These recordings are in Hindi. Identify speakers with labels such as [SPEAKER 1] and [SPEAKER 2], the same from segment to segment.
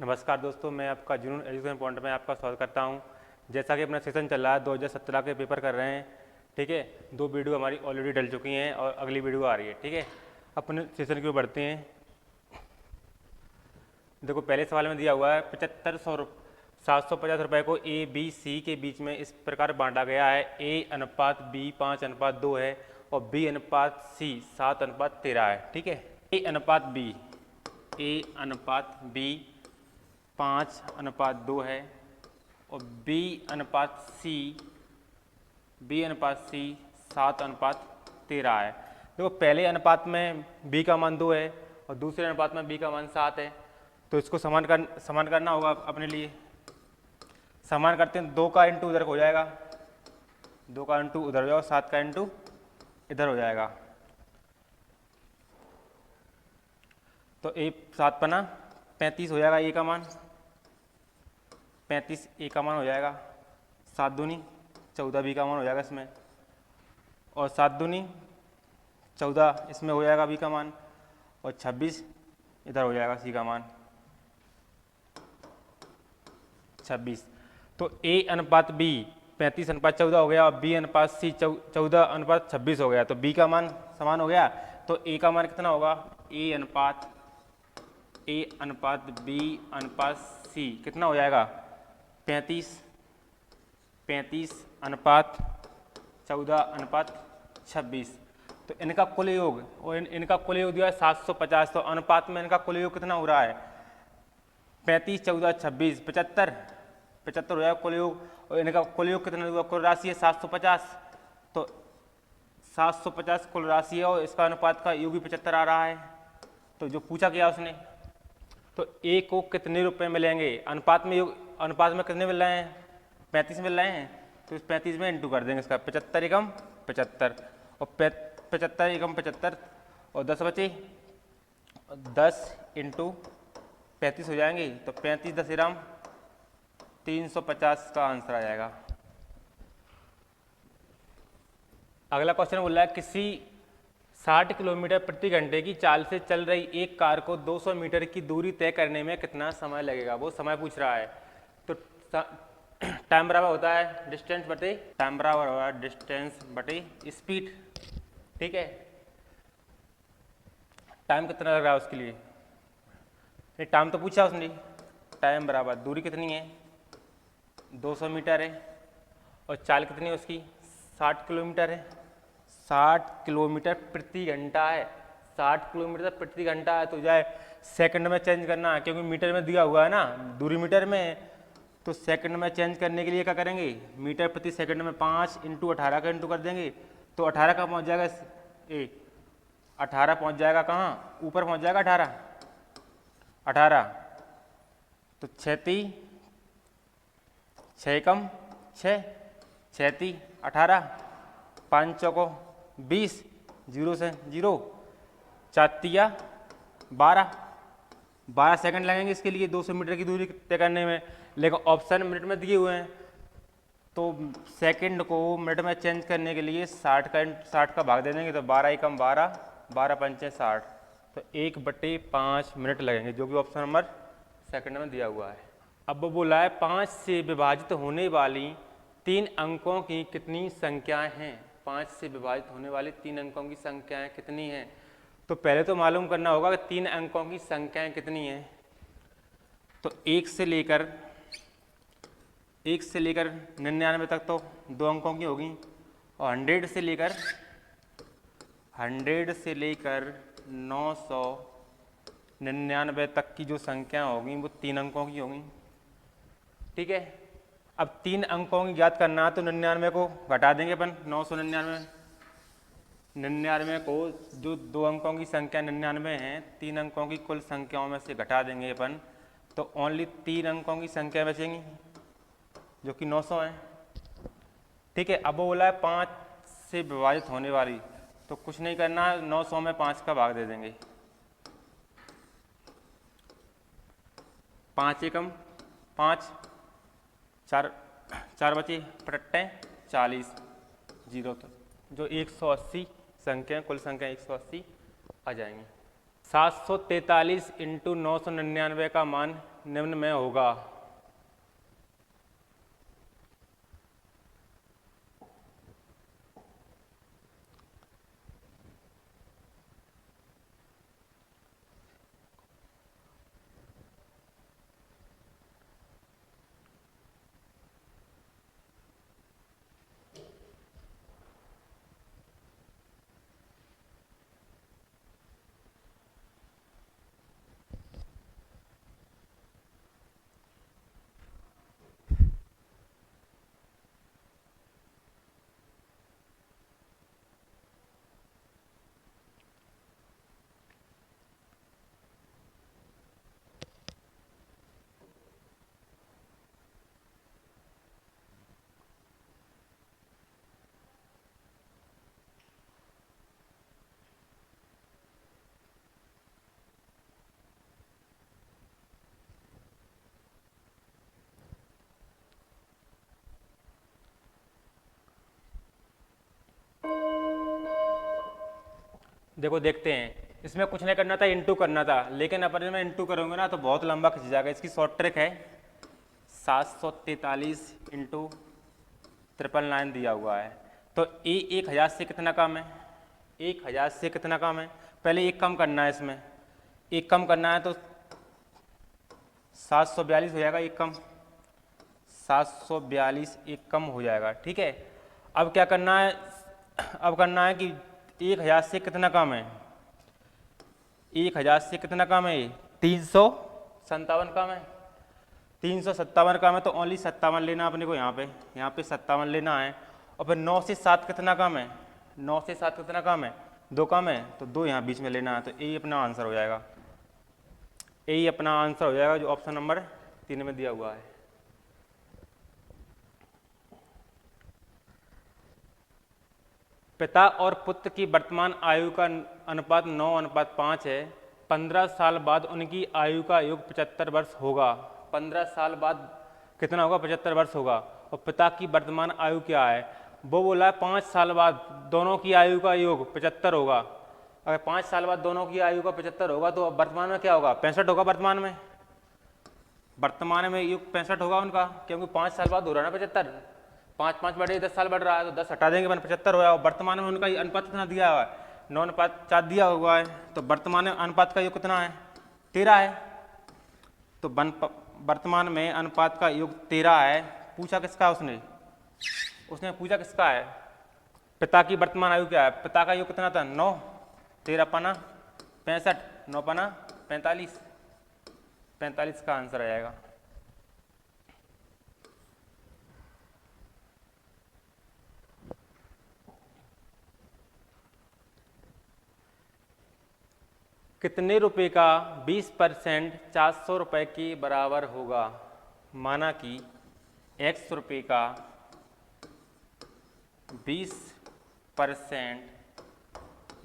[SPEAKER 1] नमस्कार दोस्तों, मैं आपका जुनून एजुकेशन पॉइंट में आपका स्वागत करता हूं। जैसा कि अपना सेशन चल रहा है, 2017 के पेपर कर रहे हैं। ठीक है, 2 वीडियो हमारी ऑलरेडी डल चुकी हैं और अगली वीडियो आ रही है। ठीक है, अपने सेशन की ओर बढ़ते हैं। देखो, पहले सवाल में दिया हुआ है 750 रुपये को ए बी सी के बीच में इस प्रकार बांटा गया है। ए अनुपात बी 5:2 है और बी अनुपात सी 7:13 है। ठीक है, ए अनुपात बी 5:2 है और बी अनुपात सी 7:13 है। देखो, पहले अनुपात में बी का मान 2 है और दूसरे अनुपात में बी का मान 7 है, तो इसको समान करना होगा अपने लिए। समान करते हैं, 2 का इंटू उधर हो जाएगा, 2 का इंटू उधर हो जाएगा, 7 का इंटू इधर हो जाएगा। तो ए 7 पना 35 हो जाएगा, ए का मान 35 ए का मान हो जाएगा। 7 दूनी 14 बी का मान हो जाएगा इसमें, और 7 दूनी 14 इसमें हो जाएगा बी का मान, और 26 इधर हो जाएगा सी का मान 26। तो ए अनुपात बी 35:14 हो गया और बी अनुपात सी 14:26 हो गया। तो बी का मान समान हो गया, तो ए का मान कितना होगा? ए अनुपात बी अनुपात सी कितना हो जाएगा? 35 अनुपात 14:26। तो इनका कुल योग, और इनका कुल योग दिया है 750। तो अनुपात में इनका कुल योग कितना हो रहा है? 35, 14, 26, 75 हो जाएगा कुल योग। और इनका कुल योग कितना हुआ? कुल राशि है 750। तो 750 कुल राशि है और इसका अनुपात का योग भी 75 आ रहा है। तो जो पूछा गया उसने, तो ए को कितने रुपए मिलेंगे? अनुपात में कितने मिल रहे हैं? 35 मिल रहे हैं, तो इस 35 में इंटू कर देंगे इसका। 75 एकम 75 और 75 एकम 75 और 10 बचे, 10 इंटू 35 हो जाएंगे। तो 35 10 एकम 350 का आंसर आ जाएगा। अगला क्वेश्चन बोल रहा है, किसी 60 किलोमीटर प्रति घंटे की चाल से चल रही एक कार को 200 मीटर की दूरी तय करने में कितना समय लगेगा? वो समय पूछ रहा है। तो टाइम बराबर होता है डिस्टेंस बटे स्पीड। ठीक है, टाइम कितना लग रहा है उसके लिए? नहीं, टाइम तो पूछा उसने। टाइम बराबर दूरी कितनी है? 200 मीटर है, और चाल कितनी है उसकी? 60 किलोमीटर है। 60 किलोमीटर प्रति घंटा है। 60 किलोमीटर प्रति घंटा है, तो जाए सेकंड में चेंज करना है, क्योंकि मीटर में दिया हुआ है ना, दूरी मीटर में। तो सेकंड में चेंज करने के लिए क्या करेंगे? मीटर प्रति सेकंड में 5 इंटू 18 का इंटू कर देंगे। तो 18 का पहुंच जाएगा 18 पहुंच जाएगा कहाँ? ऊपर पहुंच जाएगा 18। तो 6 एकम 6 18 5 चौको 20, 0 से 0, 4 12 सेकंड लगेंगे इसके लिए 200 मीटर की दूरी तय करने में। लेकिन ऑप्शन मिनट में दिए हुए हैं, तो सेकंड को मिनट में चेंज करने के लिए 60 का भाग दे देंगे। तो 12 एकम 12, 12 पंचे 60, तो 1/5 मिनट लगेंगे, जो कि ऑप्शन नंबर सेकंड में दिया हुआ है। अब वो बोला है 5 से विभाजित होने वाली 3 अंकों की कितनी संख्याएं हैं? 5 से विभाजित होने वाली 3 अंकों की संख्याएं कितनी हैं? तो पहले तो मालूम करना होगा कि 3 अंकों की संख्याएं कितनी हैं। तो 1 से लेकर 99 तक तो 2 अंकों की होगी, और 100 से लेकर 999 तक की जो संख्या होगी वो 3 अंकों की होगी। ठीक है, अब 3 अंकों की ज्ञात करना है, तो 99 को घटा देंगे अपन। 99 को जो 2 अंकों की संख्या 99 है, 3 अंकों की कुल संख्याओं में से घटा देंगे अपन, तो ओनली 3 अंकों की संख्या बचेंगी, जो कि 900 है। ठीक है, अब वो बोला है 5 से विभाजित होने वाली, तो कुछ नहीं करना है, 900 में 5 का भाग दे देंगे। 5 एकम 5, 4 बचे, 8 40, 0, तो जो 180 संख्या कुल संख्या 180 आ जाएंगी। 743 इंटू 999 का मान निम्न में होगा। देखो देखते हैं, इसमें कुछ नहीं करना था, इंटू करना था, लेकिन अपन में इंटू करोगे ना तो बहुत लंबा खिंच जाएगा। इसकी शॉर्ट ट्रिक है 743 इंटू 999 दिया हुआ है। तो ए 1000 से कितना कम है? 1000 से कितना कम है? पहले एक कम करना है, इसमें एक कम करना है तो 742 हो जाएगा। एक कम 742 एक कम हो जाएगा। ठीक है, अब क्या करना है? अब करना है कि 1000 से कितना कम है? 1000 से कितना कम है? 357 कम है। 357 कम है तो ओनली 57 लेना अपने को। यहाँ पे 57 लेना है। और फिर 9 से 7 कितना कम है? 9 से 7 कितना कम है? 2 कम है तो 2 यहाँ बीच में लेना है। तो यही अपना आंसर हो जाएगा। यही अपना आंसर हो जाएगा जो ऑप्शन नंबर 3 में दिया हुआ है। पिता और पुत्र की वर्तमान आयु का अनुपात 9:5 है। 15 साल बाद उनकी आयु का योग 75 वर्ष होगा। 15 साल बाद कितना होगा? 75 वर्ष होगा। और पिता की वर्तमान आयु क्या है? वो बोला है 5 साल बाद दोनों की आयु का योग 75 होगा। अगर 5 साल बाद दोनों की आयु का 75 होगा तो वर्तमान में क्या होगा? 65 होगा। वर्तमान में योग 65 होगा उनका, क्योंकि 5 साल बाद हो रहा है ना 75। 5 5 बढ़े 10 साल बढ़ रहा है तो 10 हटा देंगे, 75 होगा। और वर्तमान में उनका अनुपात कितना दिया हुआ है? 9:4 दिया हुआ है। तो वर्तमान में अनुपात का योग कितना है? 13 है। तो वर्तमान में अनुपात का योग 13 है। पूछा किसका उसने पूछा किसका है? पिता की वर्तमान आयु क्या है? पिता का योग कितना था? 9, 13 पना 65, 9 पना 45। 45 का आंसर आ जाएगा। कितने रुपए का 20% 400 रुपये के बराबर होगा? माना कि x रुपये का 20%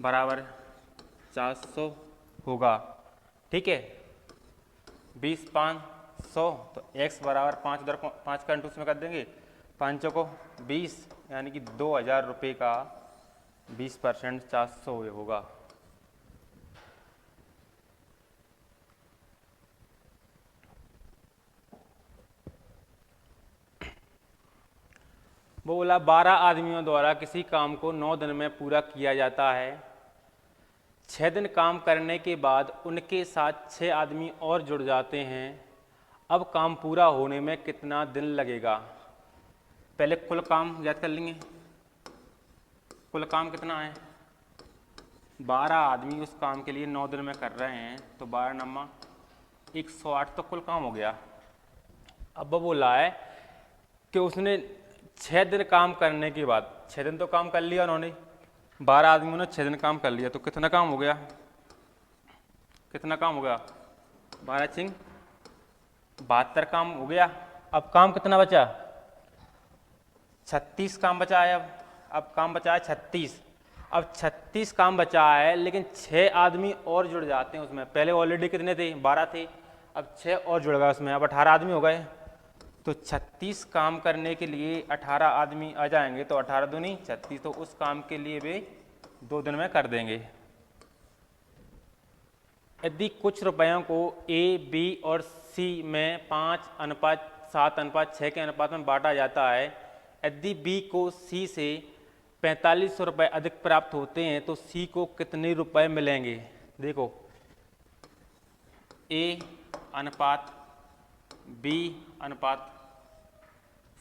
[SPEAKER 1] बराबर 400 होगा। ठीक है, 20 500 तो x बराबर 5 उधर 5 का इंटू उसमें कर देंगे, 5 को 20 यानी कि 2000 रुपये का 20% 400 होगा। वो बोला 12 आदमियों द्वारा किसी काम को 9 दिन में पूरा किया जाता है। 6 दिन काम करने के बाद उनके साथ 6 आदमी और जुड़ जाते हैं। अब काम पूरा होने में कितना दिन लगेगा? पहले कुल काम याद कर लेंगे। कुल काम कितना है? 12 आदमी उस काम के लिए 9 दिन में कर रहे हैं तो 12 नम्मा 108 तो कुल काम हो गया। अब वो बोला है कि उसने 6 दिन काम करने के बाद, 6 दिन तो काम कर लिया उन्होंने, 12 आदमियों ने 6 दिन काम कर लिया तो कितना काम हो गया? कितना काम हो गया? 12 चिंग 72 काम हो गया। अब काम कितना बचा? 36 काम बचा है। अब काम बचा है 36। अब 36 काम बचा है, लेकिन 6 आदमी और जुड़ जाते हैं उसमें। पहले ऑलरेडी कितने थे? 12 थे। अब 6 और जुड़ गए उसमें, अब 18 आदमी हो गए। तो 36 काम करने के लिए 18 आदमी आ जाएंगे तो 18 दूनी 36, तो उस काम के लिए वे 2 दिन में कर देंगे। यदि कुछ रुपयों को ए, बी और सी में 5:7:6 के अनुपात में बांटा जाता है, यदि बी को सी से 4500 रुपये अधिक प्राप्त होते हैं तो सी को कितने रुपए मिलेंगे। देखो, ए अनुपात बी अनुपात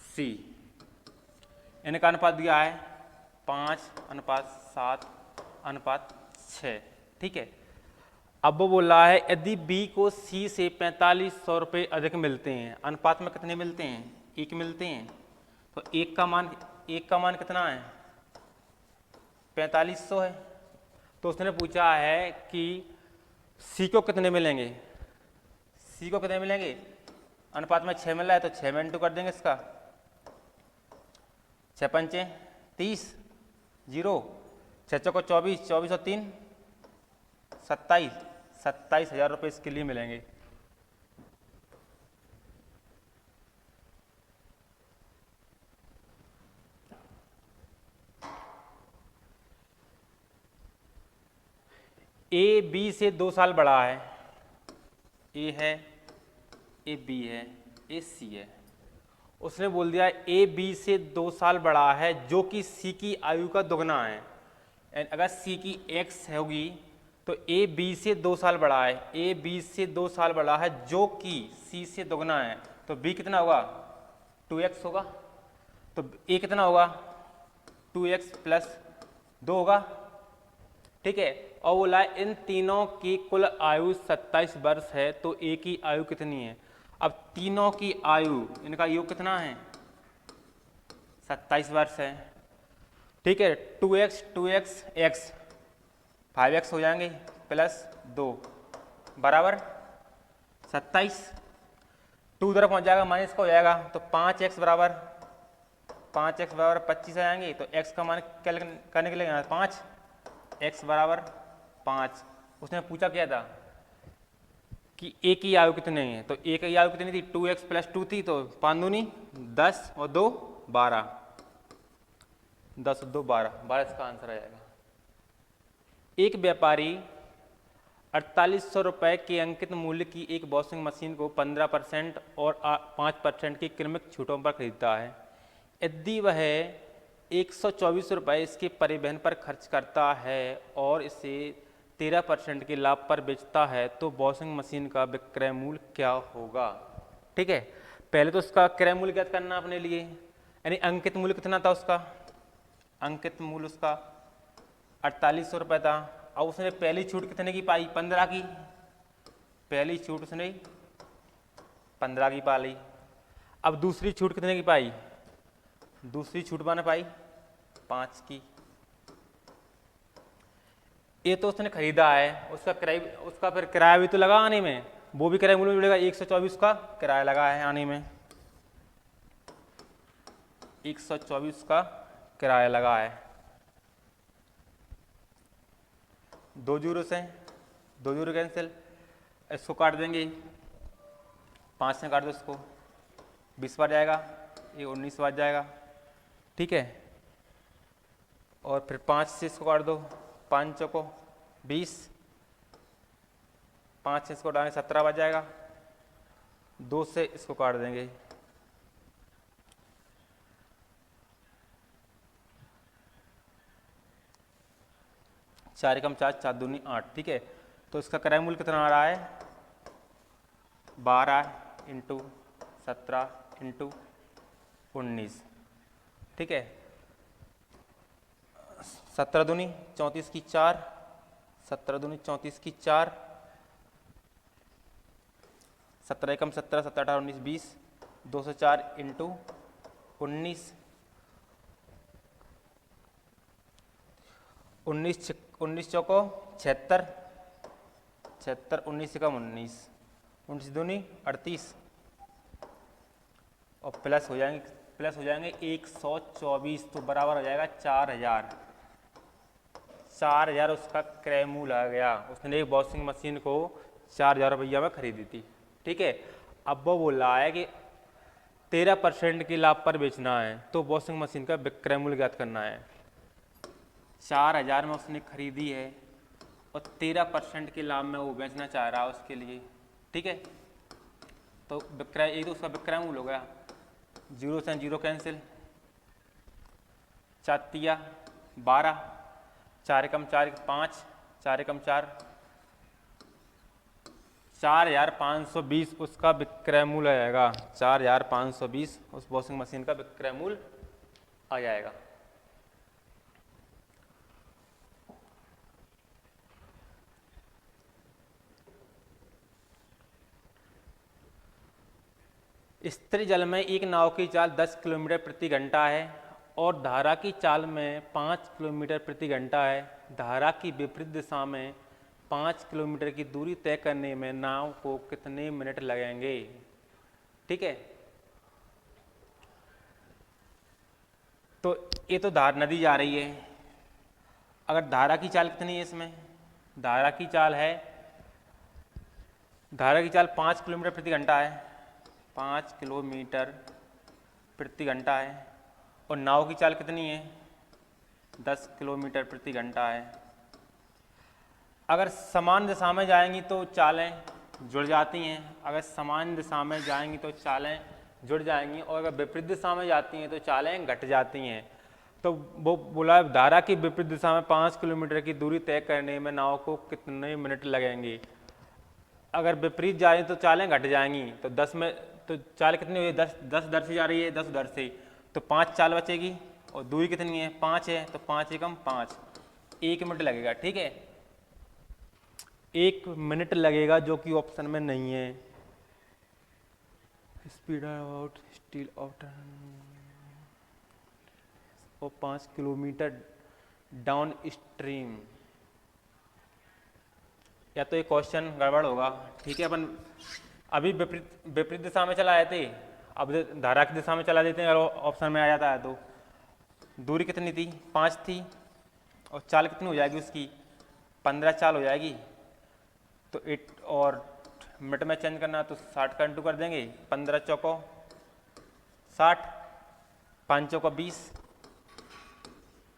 [SPEAKER 1] सी, इनका अनुपात दिया है 5:7:6। ठीक है। अब वो बोल रहा है यदि बी को सी से 4500 रुपये अधिक मिलते हैं, अनुपात में कितने मिलते हैं, एक मिलते हैं, तो एक का मान कितना है, 4500 है। तो उसने पूछा है कि सी को कितने मिलेंगे, सी को कितने मिलेंगे, अनुपात में 6 मिल रहा है तो 6 में इंटू कर देंगे इसका, 6×5 30, 0, 6 चौको 24, 24 और 3 27,000 रुपये इसके लिए मिलेंगे। ए बी से 2 साल बड़ा है, ए है, ए बी है, ए सी है। उसने बोल दिया ए बी से 2 साल बड़ा है जो कि सी की आयु का दुगना है। अगर सी की एक्स होगी तो ए बी से 2 साल बड़ा है, ए बी से 2 साल बड़ा है जो कि सी से दुगना है, तो बी कितना होगा, 2x होगा। तो ए कितना होगा, 2x + 2 होगा। ठीक है। और बोला इन तीनों की कुल आयु 27 वर्ष है, तो ए की आयु कितनी है। अब तीनों की आयु, इनका योग कितना है, 27 वर्ष है। ठीक है। 2x 2x x 5x हो जाएंगे +2 बराबर 27। 2 उधर पहुंच जाएगा, माइनस का हो जाएगा, तो 5x बराबर 25 आ जाएंगे। तो x का मान करने के लिए 5, x बराबर 5। उसने पूछा क्या था कि a की आयु कितनी है, तो a की आयु कितनी थी, 2x + 2 थी, तो 5 दूनी 10 और 2 12, 10 और 2 12 इसका आंसर आ जाएगा। एक व्यापारी 4800 रुपये के अंकित मूल्य की एक वॉशिंग मशीन को 15% और 5% की क्रमिक छूटों पर खरीदता है। यदि वह 124 रुपये इसके परिवहन पर खर्च करता है और इसे 13% के लाभ पर बेचता है, तो वॉशिंग मशीन का विक्रय मूल्य क्या होगा। ठीक है। पहले तो उसका क्रय मूल्य ज्ञात करना अपने लिए, यानी अंकित मूल्य कितना था उसका, अंकित मूल्य उसका 4800 रुपये था। अब उसने पहली छूट कितने की पाई, 15 की, पहली छूट उसने 15 की पा ली। अब दूसरी छूट कितने की पाई, दूसरी छूट मैंने पाई 5 की। ये तो उसने खरीदा है, उसका फिर किराया भी तो लगा आने में, वो भी किराया मूल्य में जुड़ेगा। 124 का किराया लगा है आने में, 124 का किराया लगा है। 2 जीरो से 2 जीरो कैंसिल, इसको काट देंगे, 5 से काट दो इसको, 20 बार जाएगा, ये 19 बार जाएगा। ठीक है। और फिर 5 से इसको काट दो, 5 चौको 20, 5 से इसको डालें 17 बार जाएगा, 2 से इसको काट देंगे, 4 एकम 4, 4 दूनी 8। ठीक है। तो इसका क्रय मूल्य कितना आ रहा है, 12 × 17 × 19। ठीक है। 17 दूनी 34 की 4, 17 दूनी 34 की 4, 17 एकम 17, 17 18 19 20, 204 × 19, 19 चौको 76, 76, 19 एकम 19, 19 दूनी 38, और प्लस हो जाएंगे 124, तो बराबर हो जाएगा 4000। 4000 उसका क्रय मूल्य आ गया। उसने एक वॉशिंग मशीन को 4000 रुपया में खरीदी थी। ठीक है। अब वो बोल रहा है कि 13% के लाभ पर बेचना है, तो वॉशिंग मशीन का विक्रय मूल्य ज्ञात करना है। 4000 में उसने खरीदी है और 13% के लाभ में वो बेचना चाह रहा है उसके लिए, ठीक है। तो विक्रय, एक तो उसका विक्रय मूल्य हो गया, 0 से 0 कैंसिल, 4 12, 4 एकम 4 5, 4 एकम 4, 4520 उसका विक्रय मूल्य आएगा। 4520 उस वॉशिंग मशीन का विक्रय मूल्य आ जाएगा। स्थिर जल में एक नाव की चाल 10 किलोमीटर प्रति घंटा है और धारा की चाल में 5 किलोमीटर प्रति घंटा है। धारा की विपरीत दिशा में 5 किलोमीटर की दूरी तय करने में नाव को कितने मिनट लगेंगे, ठीक है। तो ये तो धार नदी जा रही है, अगर धारा की चाल कितनी है इसमें, धारा की चाल 5 किलोमीटर प्रति घंटा है, 5 किलोमीटर प्रति घंटा है, और नाव की चाल कितनी है, 10 किलोमीटर प्रति घंटा है। अगर समान दिशा में जाएंगी तो चालें जुड़ जाती हैं, अगर समान दिशा में जाएंगी तो चालें जुड़ जाएंगी, और अगर विपरीत दिशा में जाती हैं तो चालें घट जाती हैं। तो वो बोला धारा की विपरीत दिशा में 5 किलोमीटर की दूरी तय करने में नाव को कितने मिनट लगेंगे। अगर विपरीत जाए तो चालें घट जाएंगी, तो 10 में तो चाल कितनी हुई, 10 दर से जा रही है, 10 दर से, तो 5 चाल बचेगी, और दूरी कितनी है, 5 है, तो 5 एकम 5, 1 मिनट लगेगा, ठीक है। 1 मिनट लगेगा, जो कि ऑप्शन में नहीं है। स्पीड आउट स्टील आउट और 5 किलोमीटर डाउन स्ट्रीम, या तो ये क्वेश्चन गड़बड़ होगा, ठीक है। अपन अभी विपरीत दिशा में चला आए थे, अब धारा की दिशा में चला देते हैं, अगर ऑप्शन में आ जाता है तो। दूरी कितनी थी, 5 थी, और चाल कितनी हो जाएगी उसकी, 15 चाल हो जाएगी। तो 8 और मिनट में चेंज करना तो 60 का इंटू कर देंगे, 15 चौको 60, 5 चौको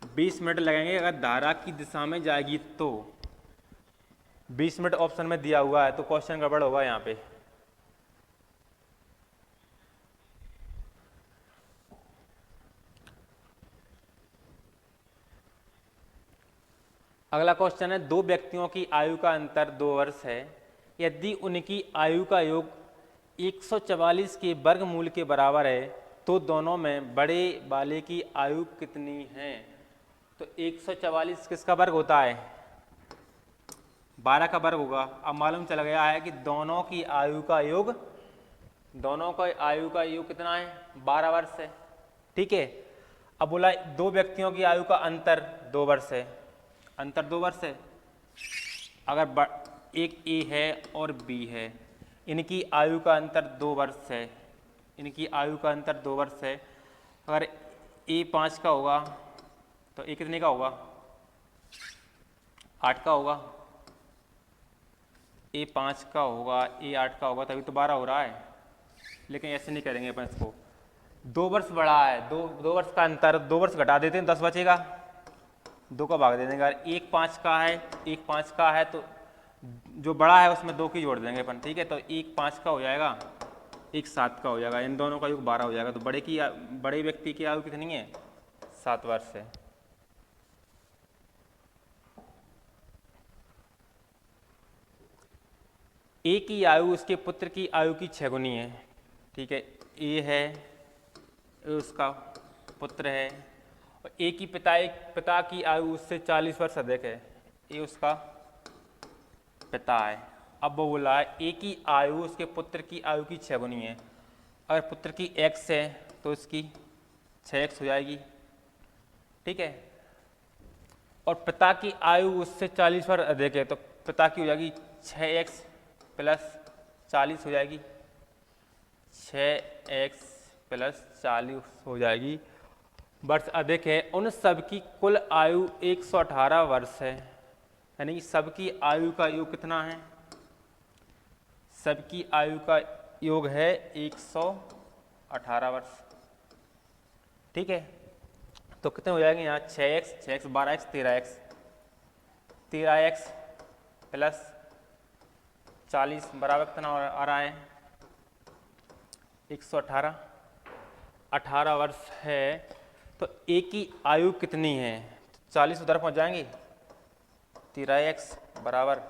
[SPEAKER 1] 20 मिनट लगेंगे अगर धारा की दिशा में जाएगी तो। 20 मिनट ऑप्शन में दिया हुआ है, तो क्वेश्चन गड़बड़ होगा यहाँ पे। अगला क्वेश्चन है, दो व्यक्तियों की आयु का अंतर 2 वर्ष है। यदि उनकी आयु का योग 144 के वर्गमूल के बराबर है तो दोनों में बड़े वाले की आयु कितनी है। तो 144 किसका वर्ग होता है, 12 का वर्ग होगा। अब मालूम चल गया है कि दोनों की आयु का योग कितना है, 12 वर्ष है, ठीक है। अब बोला दो व्यक्तियों की आयु का अंतर 2 वर्ष है, अंतर 2 वर्ष है। अगर एक ए है और बी है, इनकी आयु का अंतर 2 वर्ष है, इनकी आयु का अंतर 2 वर्ष है। अगर ए 5 का होगा तो ए कितने का होगा, 8 का होगा। ए 5 का होगा, ए 8 का होगा, तभी तो 12 हो रहा है। लेकिन ऐसे नहीं करेंगे अपन इसको, 2 वर्ष बड़ा है, 2 वर्ष का अंतर, 2 वर्ष घटा देते हैं, 10 बचेगा, 2 का भाग दे देंगे। अगर 1 5 का है, 1 5 का है तो जो बड़ा है उसमें 2 की जोड़ देंगे अपन, ठीक है। तो 1 5 का हो जाएगा, 1 7 का हो जाएगा, इन दोनों का योग 12 हो जाएगा। तो बड़े व्यक्ति की आयु कितनी है, 7 वर्ष है। ए की आयु उसके पुत्र की आयु की 6 गुनी है, ठीक है। ए है, ए उसका पुत्र है, और ए की पिता की आयु उससे 40 वर्ष अधिक है, ए उसका पिता है। अब वो बोला है ए की आयु उसके पुत्र की आयु की 6 गुनी है। अगर पुत्र की x है तो इसकी 6x हो जाएगी, ठीक है। और पिता की आयु उससे 40 वर्ष अधिक है, तो पिता की हो जाएगी 6x प्लस 40 हो जाएगी, 6x प्लस 40 हो जाएगी, वर्ष अधिक है। उन सब की कुल आयु 118 वर्ष है, यानी कि सबकी आयु का योग कितना है, सबकी आयु का योग है 118 वर्ष, ठीक है। तो कितने हो जाएंगे यहाँ, 6x 12x 13x, 13x plus 40 बराबर कितना आ रहा है 118। 18 वर्ष है तो ए की आयु कितनी है? 40 उधर पहुंच जाएंगे। 13x बराबर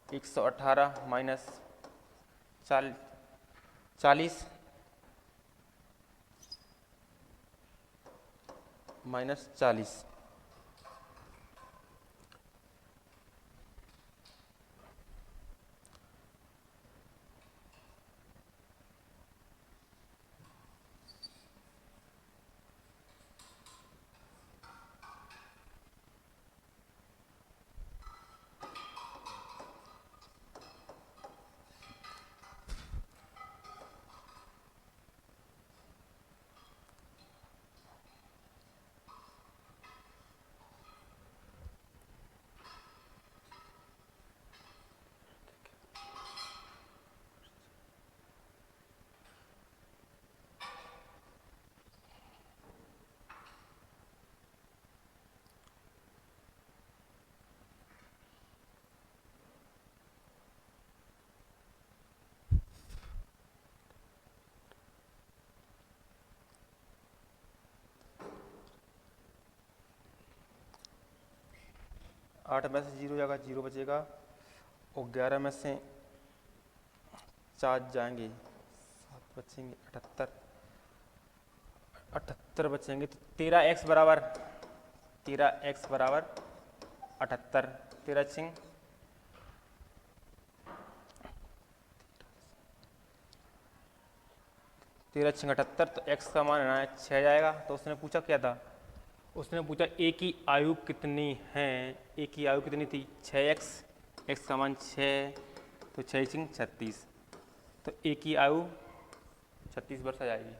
[SPEAKER 1] 118 माइनस 40 माइनस 40। आठ में से 0 जाएगा, 0 बचेगा और 11 में से 4 जाएंगे, 7 बचेंगे, 78 बचेंगे। तो 13x बराबर 78। 13 छिंग 78 तो x का मान है 6 जाएगा। तो उसने पूछा क्या था? उसने पूछा ए की आयु कितनी है। ए की आयु कितनी थी 6x, x का मान 6 तो 6 छिंग 36। तो ए की आयु 36 वर्ष आ जाएगी।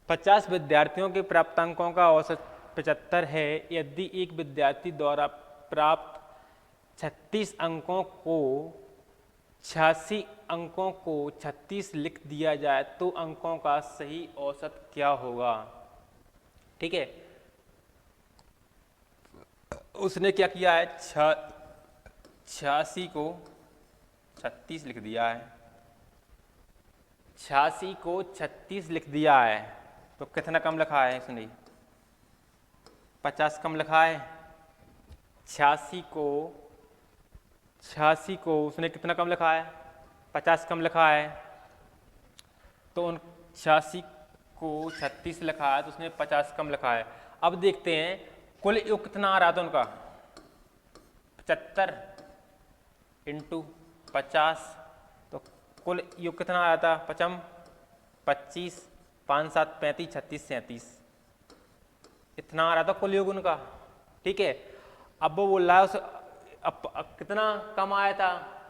[SPEAKER 1] 50 विद्यार्थियों के प्राप्तांकों का औसत 75 है। यदि एक विद्यार्थी द्वारा प्राप्त 36 अंकों को 86 अंकों को 36 लिख दिया जाए तो अंकों का सही औसत क्या होगा? ठीक है, उसने क्या किया है 86 को 36 लिख दिया है। 86 को 36 लिख दिया है तो कितना कम लिखा है इसने? 50 कम लिखा है। 86 को उसने कितना कम लिखा है? 50 कम लिखा है। तो उन 86 को 36 लिखा है तो उसने 50 कम लिखा है। अब देखते हैं कुल योग कितना आ रहा था उनका 75 इंटू 50। तो कुल योग कितना आ रहा था 25, 5 7 35, 36 37 इतना आ रहा था कुल योग उनका। ठीक है, अब वो बोल रहा है उस अब कितना कम आया था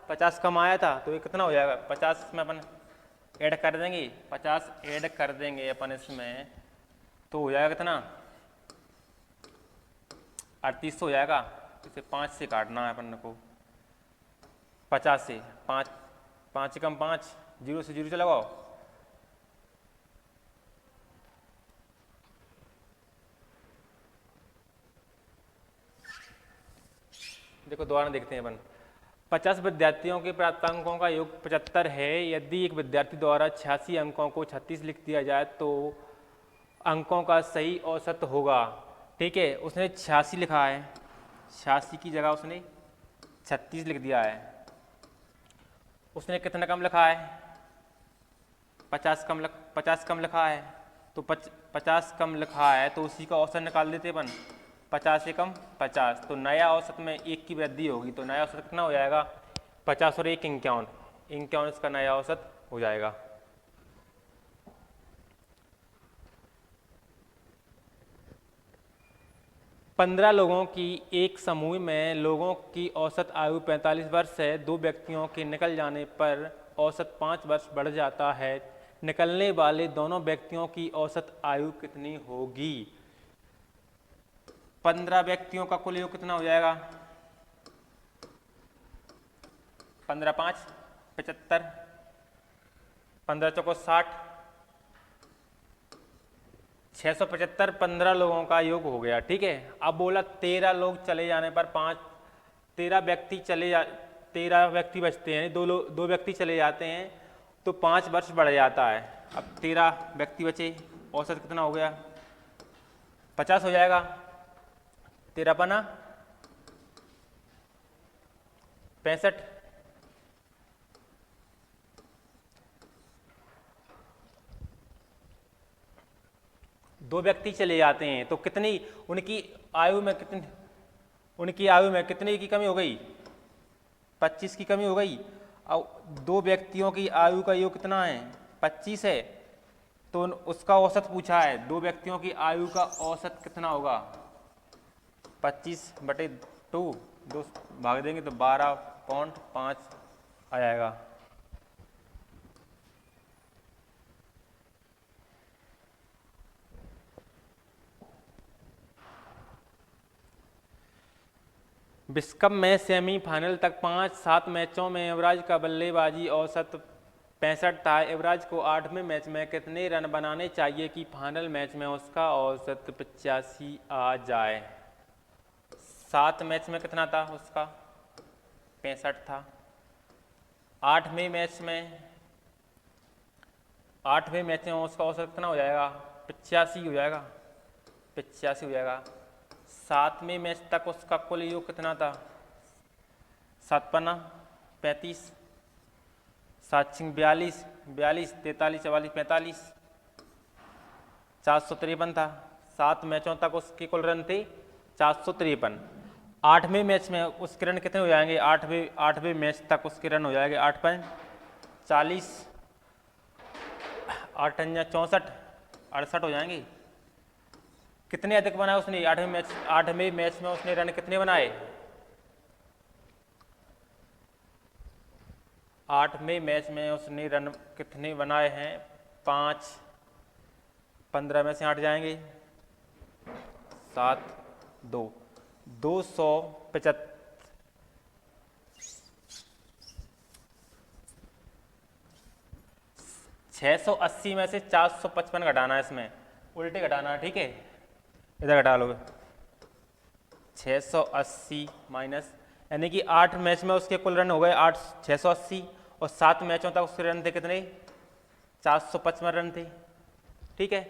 [SPEAKER 1] 50 कम आया था। तो ये कितना हो जाएगा 50 में अपन ऐड कर देंगे, 50 ऐड कर देंगे अपन इसमें तो हो जाएगा कितना 38 हो जाएगा। इसे 5 से काटना है अपन को। 50 से 5 कम 5, 0 से 0 चला लगाओ। देखो दोबारा देखते हैं अपन। 50 विद्यार्थियों के प्राप्तांकों का योग 75 है। यदि एक विद्यार्थी द्वारा 86 अंकों को 36 लिख दिया जाए तो अंकों का सही औसत होगा। ठीक है, उसने 86 लिखा है, 86 की जगह उसने 36 लिख दिया है। उसने कितना कम लिखा है 50 कम लिखा है। तो 50 कम लिखा है तो उसी का औसत निकाल देते अपन। 50 से कम 50 तो नया औसत में 1 की वृद्धि होगी। तो नया औसत कितना हो जाएगा 50 और 1 51, 51 इसका नया औसत हो जाएगा। पंद्रह लोगों की एक समूह में लोगों की औसत आयु 45 वर्ष है। 2 व्यक्तियों के निकल जाने पर औसत 5 वर्ष बढ़ जाता है। निकलने वाले दोनों व्यक्तियों की औसत आयु कितनी होगी? 15 व्यक्तियों का कुल योग कितना हो जाएगा 15 5 75, 15 चौको 60, 675 15 लोगों का योग हो गया, ठीक है। अब बोला 13 लोग चले जाने पर 13 व्यक्ति बचते हैं, दो व्यक्ति चले जाते हैं तो 5 वर्ष बढ़ जाता है। अब 13 व्यक्ति बचे, औसत कितना हो गया? 50 हो जाएगा। 13 पना 65, दो व्यक्ति चले जाते हैं तो कितनी उनकी आयु में कितनी की कमी हो गई? 25 की कमी हो गई। अब दो व्यक्तियों की आयु का योग कितना है? 25 है, तो उसका औसत पूछा है। दो व्यक्तियों की आयु का औसत कितना होगा? 25/2, 2 भाग देंगे तो 12.5 आ जाएगा। विश्व कप में सेमीफाइनल तक 5-7 मैचों में युवराज का बल्लेबाजी औसत 65 था। युवराज को 8वें मैच में कितने रन बनाने चाहिए कि फाइनल मैच में उसका औसत 85 आ जाए? 7 मैच में कितना था उसका? 65 था। 8वें मैच में उसका औसत कितना हो जाएगा? 85 हो जाएगा। 85 हो जाएगा। 7वें मैच तक उसका कुल योग कितना था? 7 पन्ना 35, 7 छिंग 42, 43, 43, 44, 45, 453 था। 7 मैचों तक उसके कुल रन थे 453। 8वें मैच में उसके रन कितने हो जाएंगे? 8वें मैच तक उसके रन हो जाएंगे 8.40, 8 64, 68 हो जाएंगे। कितने अधिक बनाए उसने? 8वें मैच में उसने रन कितने बनाए? 8वें मैच में उसने रन कितने बनाए हैं? 5, 15 में से 8 जाएंगे, 7, 2, 275, 680 में से 455 घटाना है, इसमें उल्टे घटाना है, ठीक है। इधर घटा लोगे 680 माइनस, यानी कि 8 मैच में उसके कुल रन हो गए 680, और 7 मैचों तक उसके रन थे कितने? 455 रन थे, ठीक है।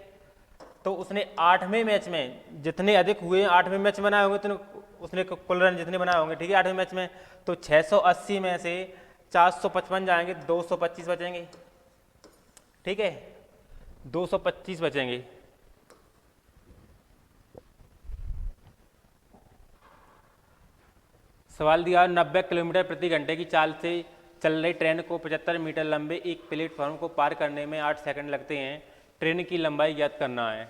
[SPEAKER 1] तो उसने 8वें मैच में जितने अधिक हुए, 8वें मैच बनाए होंगे तो उसने कुल रन जितने बनाए होंगे, ठीक है, 8वें मैच में, तो 680 में से 455 जाएंगे, 225 बचेंगे, ठीक है, 225 बचेंगे। सवाल दिया 90 किलोमीटर प्रति घंटे की चाल से चल रही ट्रेन को 75 मीटर लंबे एक प्लेटफॉर्म को पार करने में 8 सेकंड लगते हैं। ट्रेन की लंबाई ज्ञात करना है।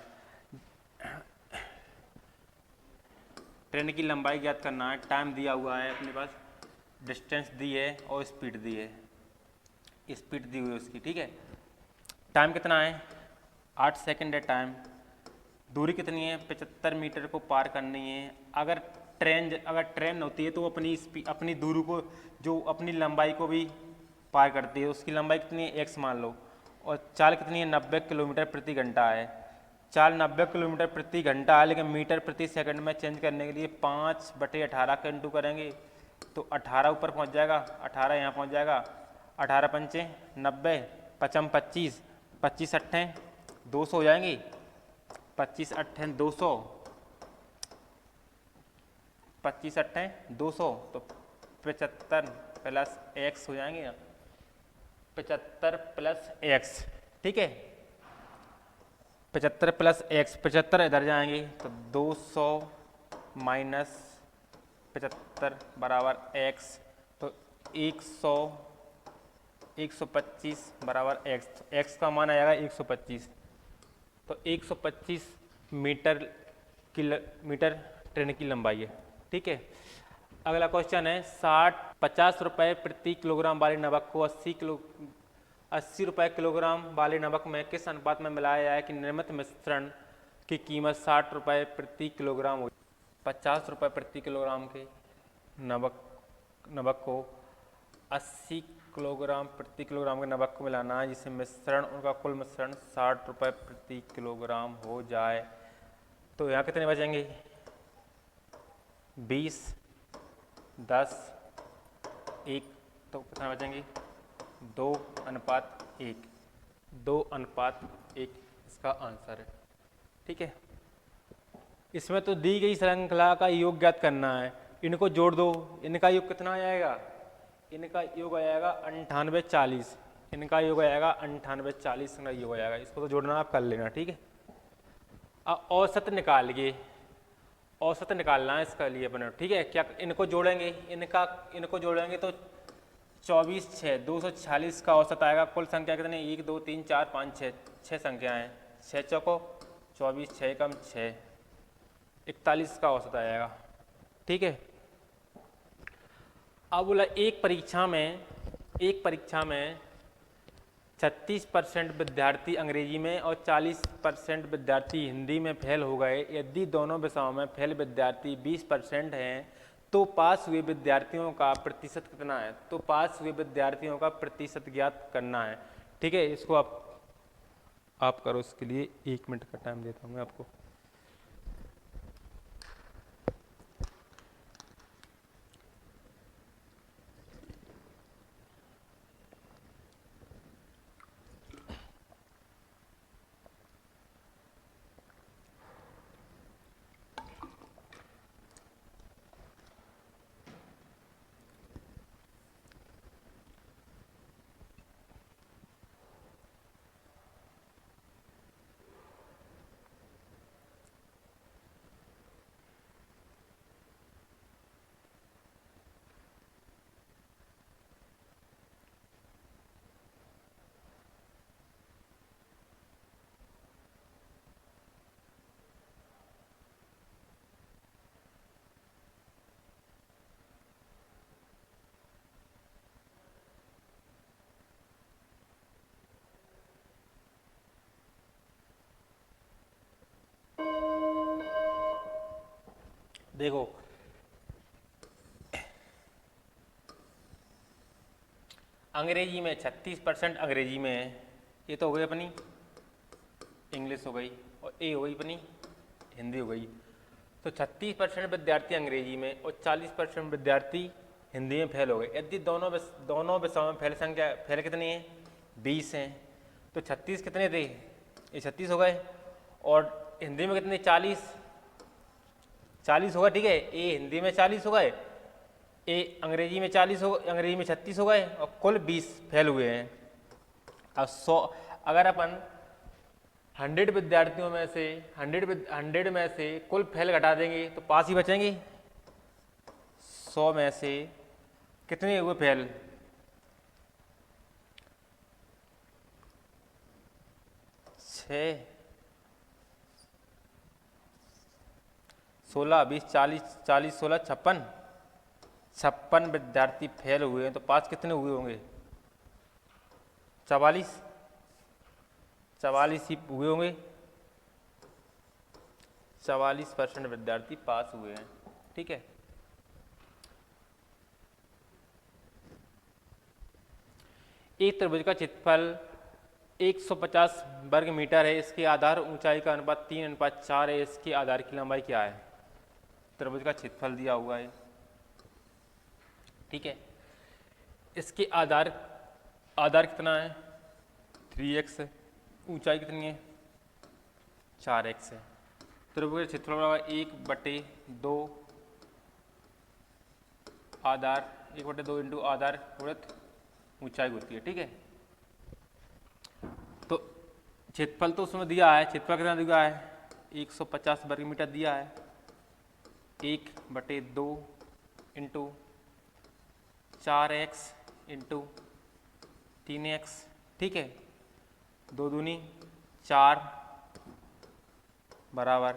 [SPEAKER 1] ट्रेन की लंबाई ज्ञात करना है। टाइम दिया हुआ है अपने पास, डिस्टेंस दी है और स्पीड दी है, स्पीड दी हुई है उसकी, ठीक है। टाइम कितना है? 8 सेकंड है टाइम। दूरी कितनी है? 75 मीटर को पार करनी है। अगर ट्रेन होती है तो अपनी दूरी को, जो अपनी लंबाई को भी पार करती है, उसकी लंबाई कितनी है? x मान लो। और चाल कितनी है? 90 किलोमीटर प्रति घंटा है। चाल 90 किलोमीटर प्रति घंटा है, लेकिन मीटर प्रति सेकंड में चेंज करने के लिए 5/18 का इंटू करेंगे तो 18 ऊपर पहुंच जाएगा, 18 यहाँ पहुंच जाएगा, 18 पंचे 90, 5 25, 25 अट्ठे 200 हो जाएंगे, 25 अट्ठे 200, 25 अट्ठे 200, तो 75 प्लस x हो जाएंगे, 75 प्लस x, ठीक है। 75 प्लस x, 75 इधर जाएंगे तो 200 माइनस 75 बराबर x, तो 125 बराबर x का मान आएगा 125, तो 125 मीटर ट्रेन की लंबाई है, ठीक है। अगला क्वेश्चन है 50 रुपये प्रति किलोग्राम वाले नमक को 80 रुपये किलोग्राम वाले नमक में किस अनुपात में मिलाया जाए कि निर्मित मिश्रण की कीमत 60 रुपये प्रति किलोग्राम हो? 50 रुपये प्रति किलोग्राम के नमक को 80 किलोग्राम प्रति किलोग्राम के नमक को मिलाना है, जिससे मिश्रण उनका कुल मिश्रण 60 रुपये प्रति किलोग्राम हो जाए। तो यहाँ कितने बचेंगे? 20, 10, 1, तो कितना बचेंगे? 2:1, 2:1 इसका आंसर है। ठीक है, इसमें तो दी गई श्रृंखला का योग ज्ञात करना है, इनको जोड़ दो। इनका योग कितना आ जाएगा? इनका योग आ जाएगा 98, 40, इनका योग आ जाएगा 98, 40 का योग आ जाएगा। इसको तो जोड़ना आप कर लेना। ठीक है, अब औसत निकालिए, औसत निकालना है इसका लिए अपने। ठीक है, क्या इनको जोड़ेंगे? इनको जोड़ेंगे तो 24, 6, 246 का औसत आएगा। कुल संख्या कितने? 1, 2, 3, 4, 5, 6, 6 संख्याएँ। 6 चौको 24, 6 कम 6, 41 का औसत आएगा। ठीक है, अब बोला एक परीक्षा में 36% विद्यार्थी अंग्रेजी में और 40% विद्यार्थी हिंदी में फेल हो गए। यदि दोनों विषयों में फेल विद्यार्थी 20% हैं तो पास हुए विद्यार्थियों का प्रतिशत कितना है? तो पास हुए विद्यार्थियों का प्रतिशत ज्ञात करना है। ठीक है, इसको आप करो। इसके लिए 1 मिनट का टाइम देता हूँ मैं आपको। देखो, अंग्रेजी में 36% अंग्रेजी में है, ये तो हो गई अपनी इंग्लिश हो गई, और ए हो गई अपनी हिंदी हो गई। तो 36% विद्यार्थी अंग्रेजी में और 40% विद्यार्थी हिंदी में फेल हो गए। यदि दोनों विषयों में फेल कितनी है? 20 हैं। तो 36 कितने थे? ये 36 हो गए, और हिंदी में कितने? 40 हो गए। ठीक है, ए हिंदी में 40 हो गए, ए अंग्रेजी में 40 हो, अंग्रेजी में 36 हो गए, और कुल 20 फेल हुए हैं। अब 100 अगर अपन 100 विद्यार्थियों में से 100 में से कुल फेल घटा देंगे तो पास ही बचेंगे। 100 में से कितने हुए फेल? 6, 16, 20, 40, 16, 56 विद्यार्थी फेल हुए हैं। तो पास कितने हुए होंगे? 44 ही हुए होंगे। 44% विद्यार्थी पास हुए हैं। ठीक है, एक त्रिभुज का क्षेत्रफल 150 वर्ग मीटर है। इसके आधार ऊंचाई का अनुपात 3:4 है। इसके आधार की लंबाई क्या है? त्रिभुज का क्षेत्रफल दिया हुआ है। ठीक है, इसके आधार कितना है? 3x है। ऊंचाई कितनी है? 4x है। त्रिभुज का क्षेत्रफल 1/2 आधार 1/2 इंटू आधार गुणित ऊंचाई होती है। ठीक है, तो क्षेत्रफल तो उसमें दिया है। क्षेत्रफल कितना दिया है? 150 वर्ग मीटर दिया है। 1/2 इंटू 4x इंटू 3x। ठीक है, 2 दूनी 4 बराबर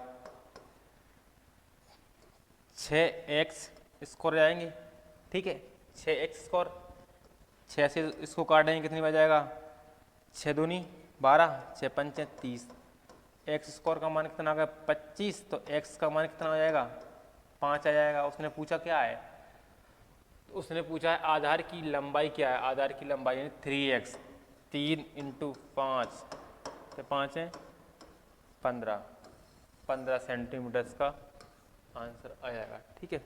[SPEAKER 1] 6x स्क्वायर जाएंगे। ठीक है, 6x स्क्वायर, 6 से इसको काटेंगे कितनी बच जाएगा? 6 दूनी 12, 6 पंचे 30। एक्स स्क्वायर का मान कितना आ गया? 25। तो x का मान कितना हो जाएगा? 5 आ जाएगा। उसने पूछा क्या है? तो उसने पूछा है आधार की लंबाई क्या है, आधार की लंबाई यानी 3x, 3 × 5 तो 5 है 15 सेंटीमीटर का आंसर आ जाएगा। ठीक है,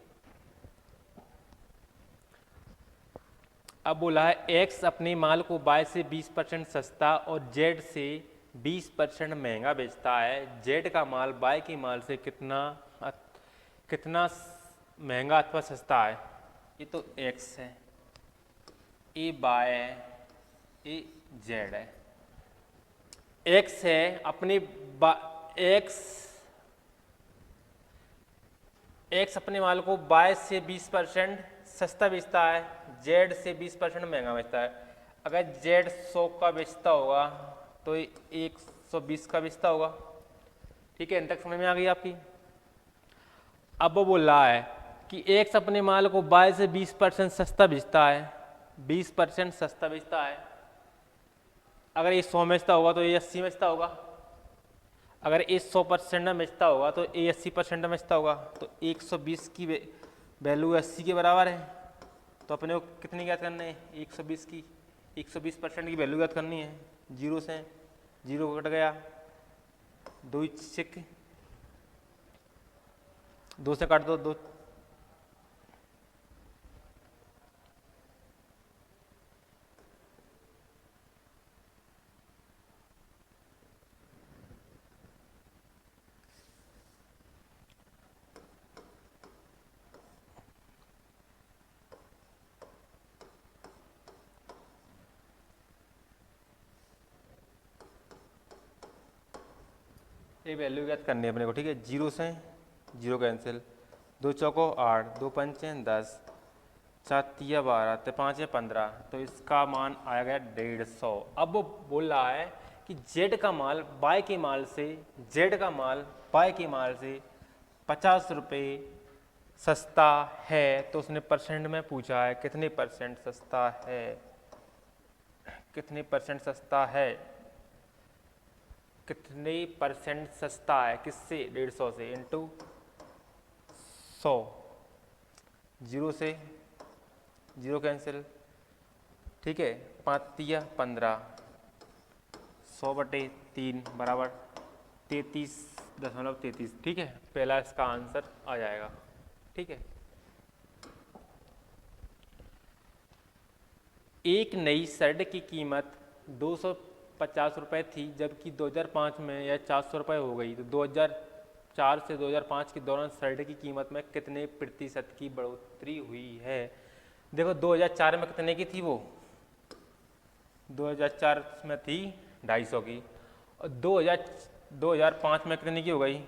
[SPEAKER 1] अब बोला है x अपने माल को y से 20% सस्ता और z से 20% महंगा बेचता है। z का माल y के माल से कितना महंगा अथवा सस्ता है। ये तो x है, ये y है, ये z है। x है अपने x अपने माल को y से 20% सस्ता बेचता है, z से 20% महंगा बेचता है। अगर z 100 का बेचता होगा तो 120 का बेचता होगा। ठीक है, इन तक समझ में आ गई आपकी। अब वो बोल रहा है कि x अपने माल को y से 20% सस्ता बेचता है, 20% सस्ता बेचता है। अगर ये 100 में बेचता होगा तो ये 80 में बेचता होगा, अगर ये 100% में बेचता होगा तो ये 80% में बेचता होगा। तो 120 की वैल्यू 80 के बराबर है, तो अपने को कितनी ज्ञात करनी है, 120 की 120% की वैल्यू ज्ञात करनी है। 0 से 0 कट गया, 2 6 2 से काट दो 2, ये वैल्यू ज्ञात करनी है अपने को। ठीक है, 0 से 0 कैंसिल, 2 चौको 8, 2 पंचे 10, 4 तिया 12, 5 15, तो इसका मान आ गया 150। अब वो बोल रहा है कि जेड का माल बाय के माल से, जेड का माल बाय के माल से 50 रुपये सस्ता है। तो उसने परसेंट में पूछा है कितने परसेंट सस्ता है, कितने परसेंट सस्ता है, कितने परसेंट सस्ता है, किससे, 150 से इंटू 100, 0 से 0 कैंसिल। ठीक है, 5 तिया 15, 100/3 बराबर 33.33। ठीक है, पहला इसका आंसर आ जाएगा। ठीक है, एक नई शर्ट की कीमत 250 रुपये थी, जबकि 2005 में यह 400 रुपये हो गई। तो 2004 से 2005 के दौरान शर्ट की कीमत में कितने प्रतिशत की बढ़ोतरी हुई है। देखो 2004 में कितने की थी वो, 2004 में थी 250 की, और 2005 में कितने की हो गई,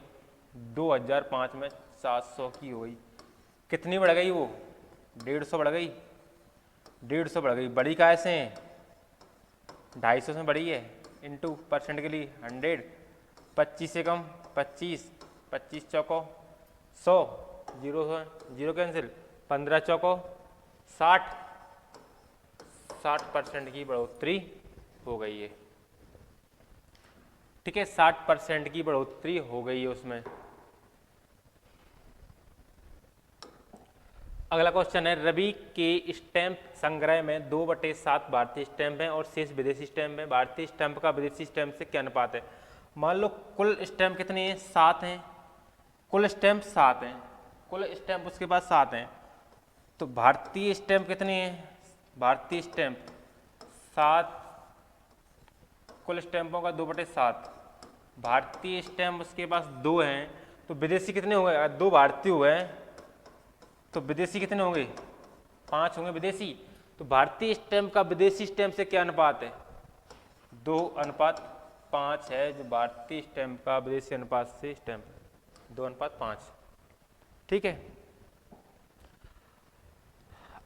[SPEAKER 1] 2005 में 700 की हो गई। कितनी बढ़ गई वो, 150 बढ़ गई, 150 बढ़ गई। बड़ी कैसे हैं, 250 से बड़ी है, इंटू परसेंट के लिए 100, 25 से कम 25, 25 चौको 100, 0 कैंसिल, 15 चौको 60, 60% की बढ़ोतरी हो गई है। ठीक है, 60% की बढ़ोतरी हो गई है उसमें। अगला क्वेश्चन है, रवि के स्टैंप संग्रह में 2/7 भारतीय स्टैंप हैं और शेष विदेशी स्टैंप हैं। भारतीय स्टैंप का विदेशी स्टैंप से क्या अनुपात है। मान लो कुल स्टैंप कितने हैं, 7 हैं, कुल स्टैंप 7 हैं, कुल स्टैंप उसके पास 7 हैं। तो भारतीय स्टैंप कितने हैं, भारतीय स्टैंप 7, कुल स्टैंपों का 2/7, भारतीय स्टैंप उसके पास 2 हैं। तो विदेशी कितने हो गए, 2 भारतीय हुए हैं तो विदेशी कितने होंगे, 5 होंगे विदेशी। तो भारतीय स्टैंप का विदेशी स्टैंप से क्या अनुपात है, 2:5 है। जो भारतीय स्टैंप का विदेशी अनुपात से स्टैंप 2:5। ठीक है,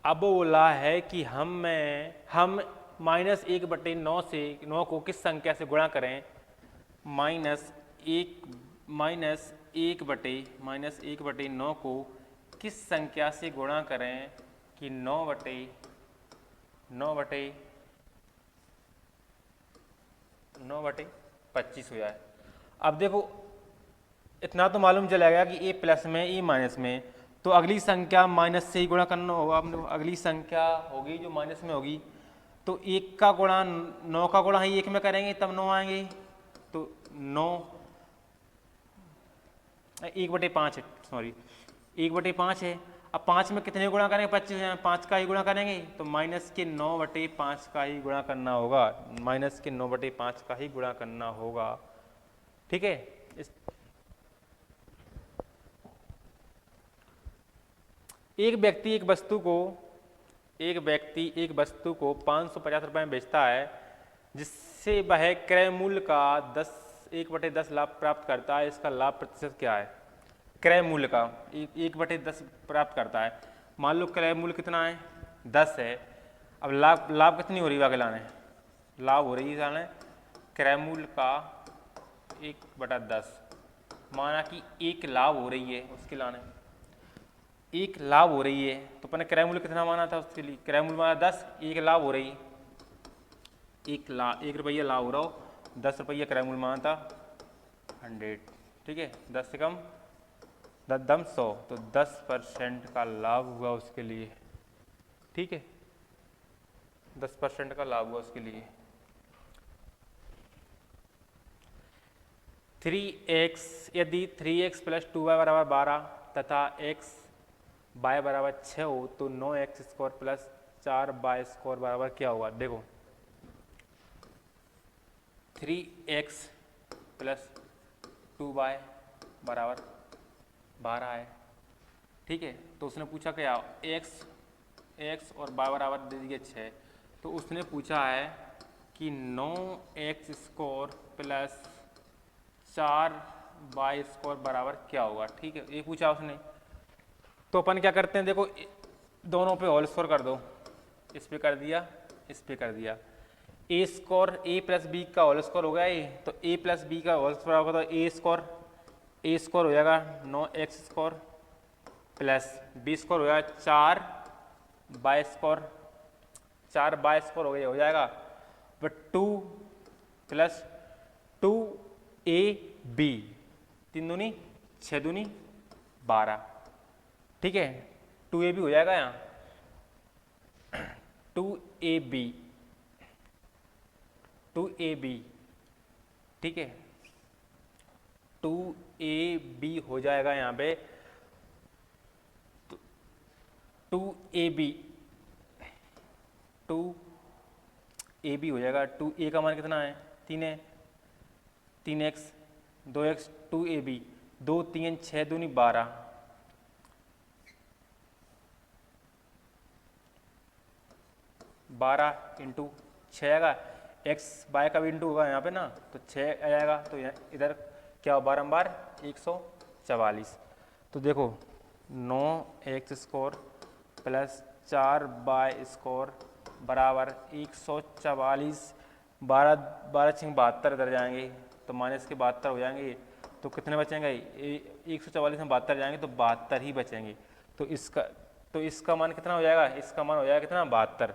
[SPEAKER 1] अब बोला है कि हम -1/9 से 9 को किस संख्या से गुणा करें, -1/9 को किस संख्या से गुणा करें कि 9/25 हो जाए। अब देखो इतना तो मालूम चला गया कि ए प्लस में ए माइनस में, तो अगली संख्या माइनस से ही गुणा करना होगा अपने। अगली संख्या होगी जो माइनस में होगी, तो 1 का गुणा 9 का गुणा ही 1 में करेंगे तब 9 आएंगे। तो 9 1/5 है, सॉरी 1/5 है। अब 5 में कितने गुणा करेंगे, 25 5 का ही गुणा करेंगे, तो माइनस के 9/5 का ही गुणा करना होगा, माइनस के 9/5 का ही गुणा करना होगा। ठीक है। एक व्यक्ति एक वस्तु को 550 रुपये में बेचता है, जिससे वह क्रय मूल्य का 1/10 लाभ प्राप्त करता है। इसका लाभ प्रतिशत क्या है? क्रय मूल्य का 1/10 प्राप्त करता है। मान लो क्रय मूल्य कितना है, 10 है। अब लाभ कितनी हो रही है? अगला ने लाभ हो रही है क्रय मूल्य का 1/10। माना कि 1 लाभ हो रही है, उसके लाने 1 लाभ हो रही है, तो अपने क्रय मूल्य कितना माना था? उसके लिए क्रय मूल्य माना 10, 1 लाभ हो रही है, 1 रुपया लाभ हो रहा हो, 10 रुपया क्रय मूल्य माना था 100। ठीक है, 10 से कम 10 100, तो 10% का लाभ हुआ उसके लिए। ठीक है, 10% का लाभ हुआ उसके लिए। 3x, यदि 3x + 2y = 12 तथा x y = 6 हो, तो 9x² + 4y² बराबर क्या होगा? देखो 3x + 2y = 12 है। ठीक है, तो उसने पूछा क्या? x और y बराबर दे दिए 6, तो उसने पूछा है कि 9x² + 4y² बराबर क्या होगा। ठीक है, ये पूछा उसने। तो अपन क्या करते हैं, देखो दोनों पे होल स्क्वायर कर दो, इस पे कर दिया, इस पे कर दिया। a + b का होल स्क्वायर हो गया ये, तो a + b का होल स्क्वायर होगा, तो a स्क्वायर हो जाएगा 9x² + b स्क्वायर हो जाएगा 4y² हो जाएगा, बट 2 + 2ab, 3 दूनी 6 दूनी 12। ठीक है, 2ab हो जाएगा यहाँ, 2ab। ठीक है, 2ab हो जाएगा यहाँ पे, 2ab हो जाएगा। 2a का मान कितना है? 3 है, 3x 2x 2ab, 2 3 6 दूनी 12, 12 × 6 आएगा। x y का भी इंटू होगा यहाँ पे ना, तो 6 आ जाएगा, तो इधर क्या हो, बारंबार 144। तो देखो 9x² + 4y² बराबर 144, 12 6 72 इधर जाएंगे, तो माइनस के 72 हो जाएंगे, तो कितने बचेंगे? 144 में 72 जाएंगे, तो 72 ही बचेंगे। तो इसका मान कितना हो जाएगा? इसका मान हो जाएगा कितना? 72।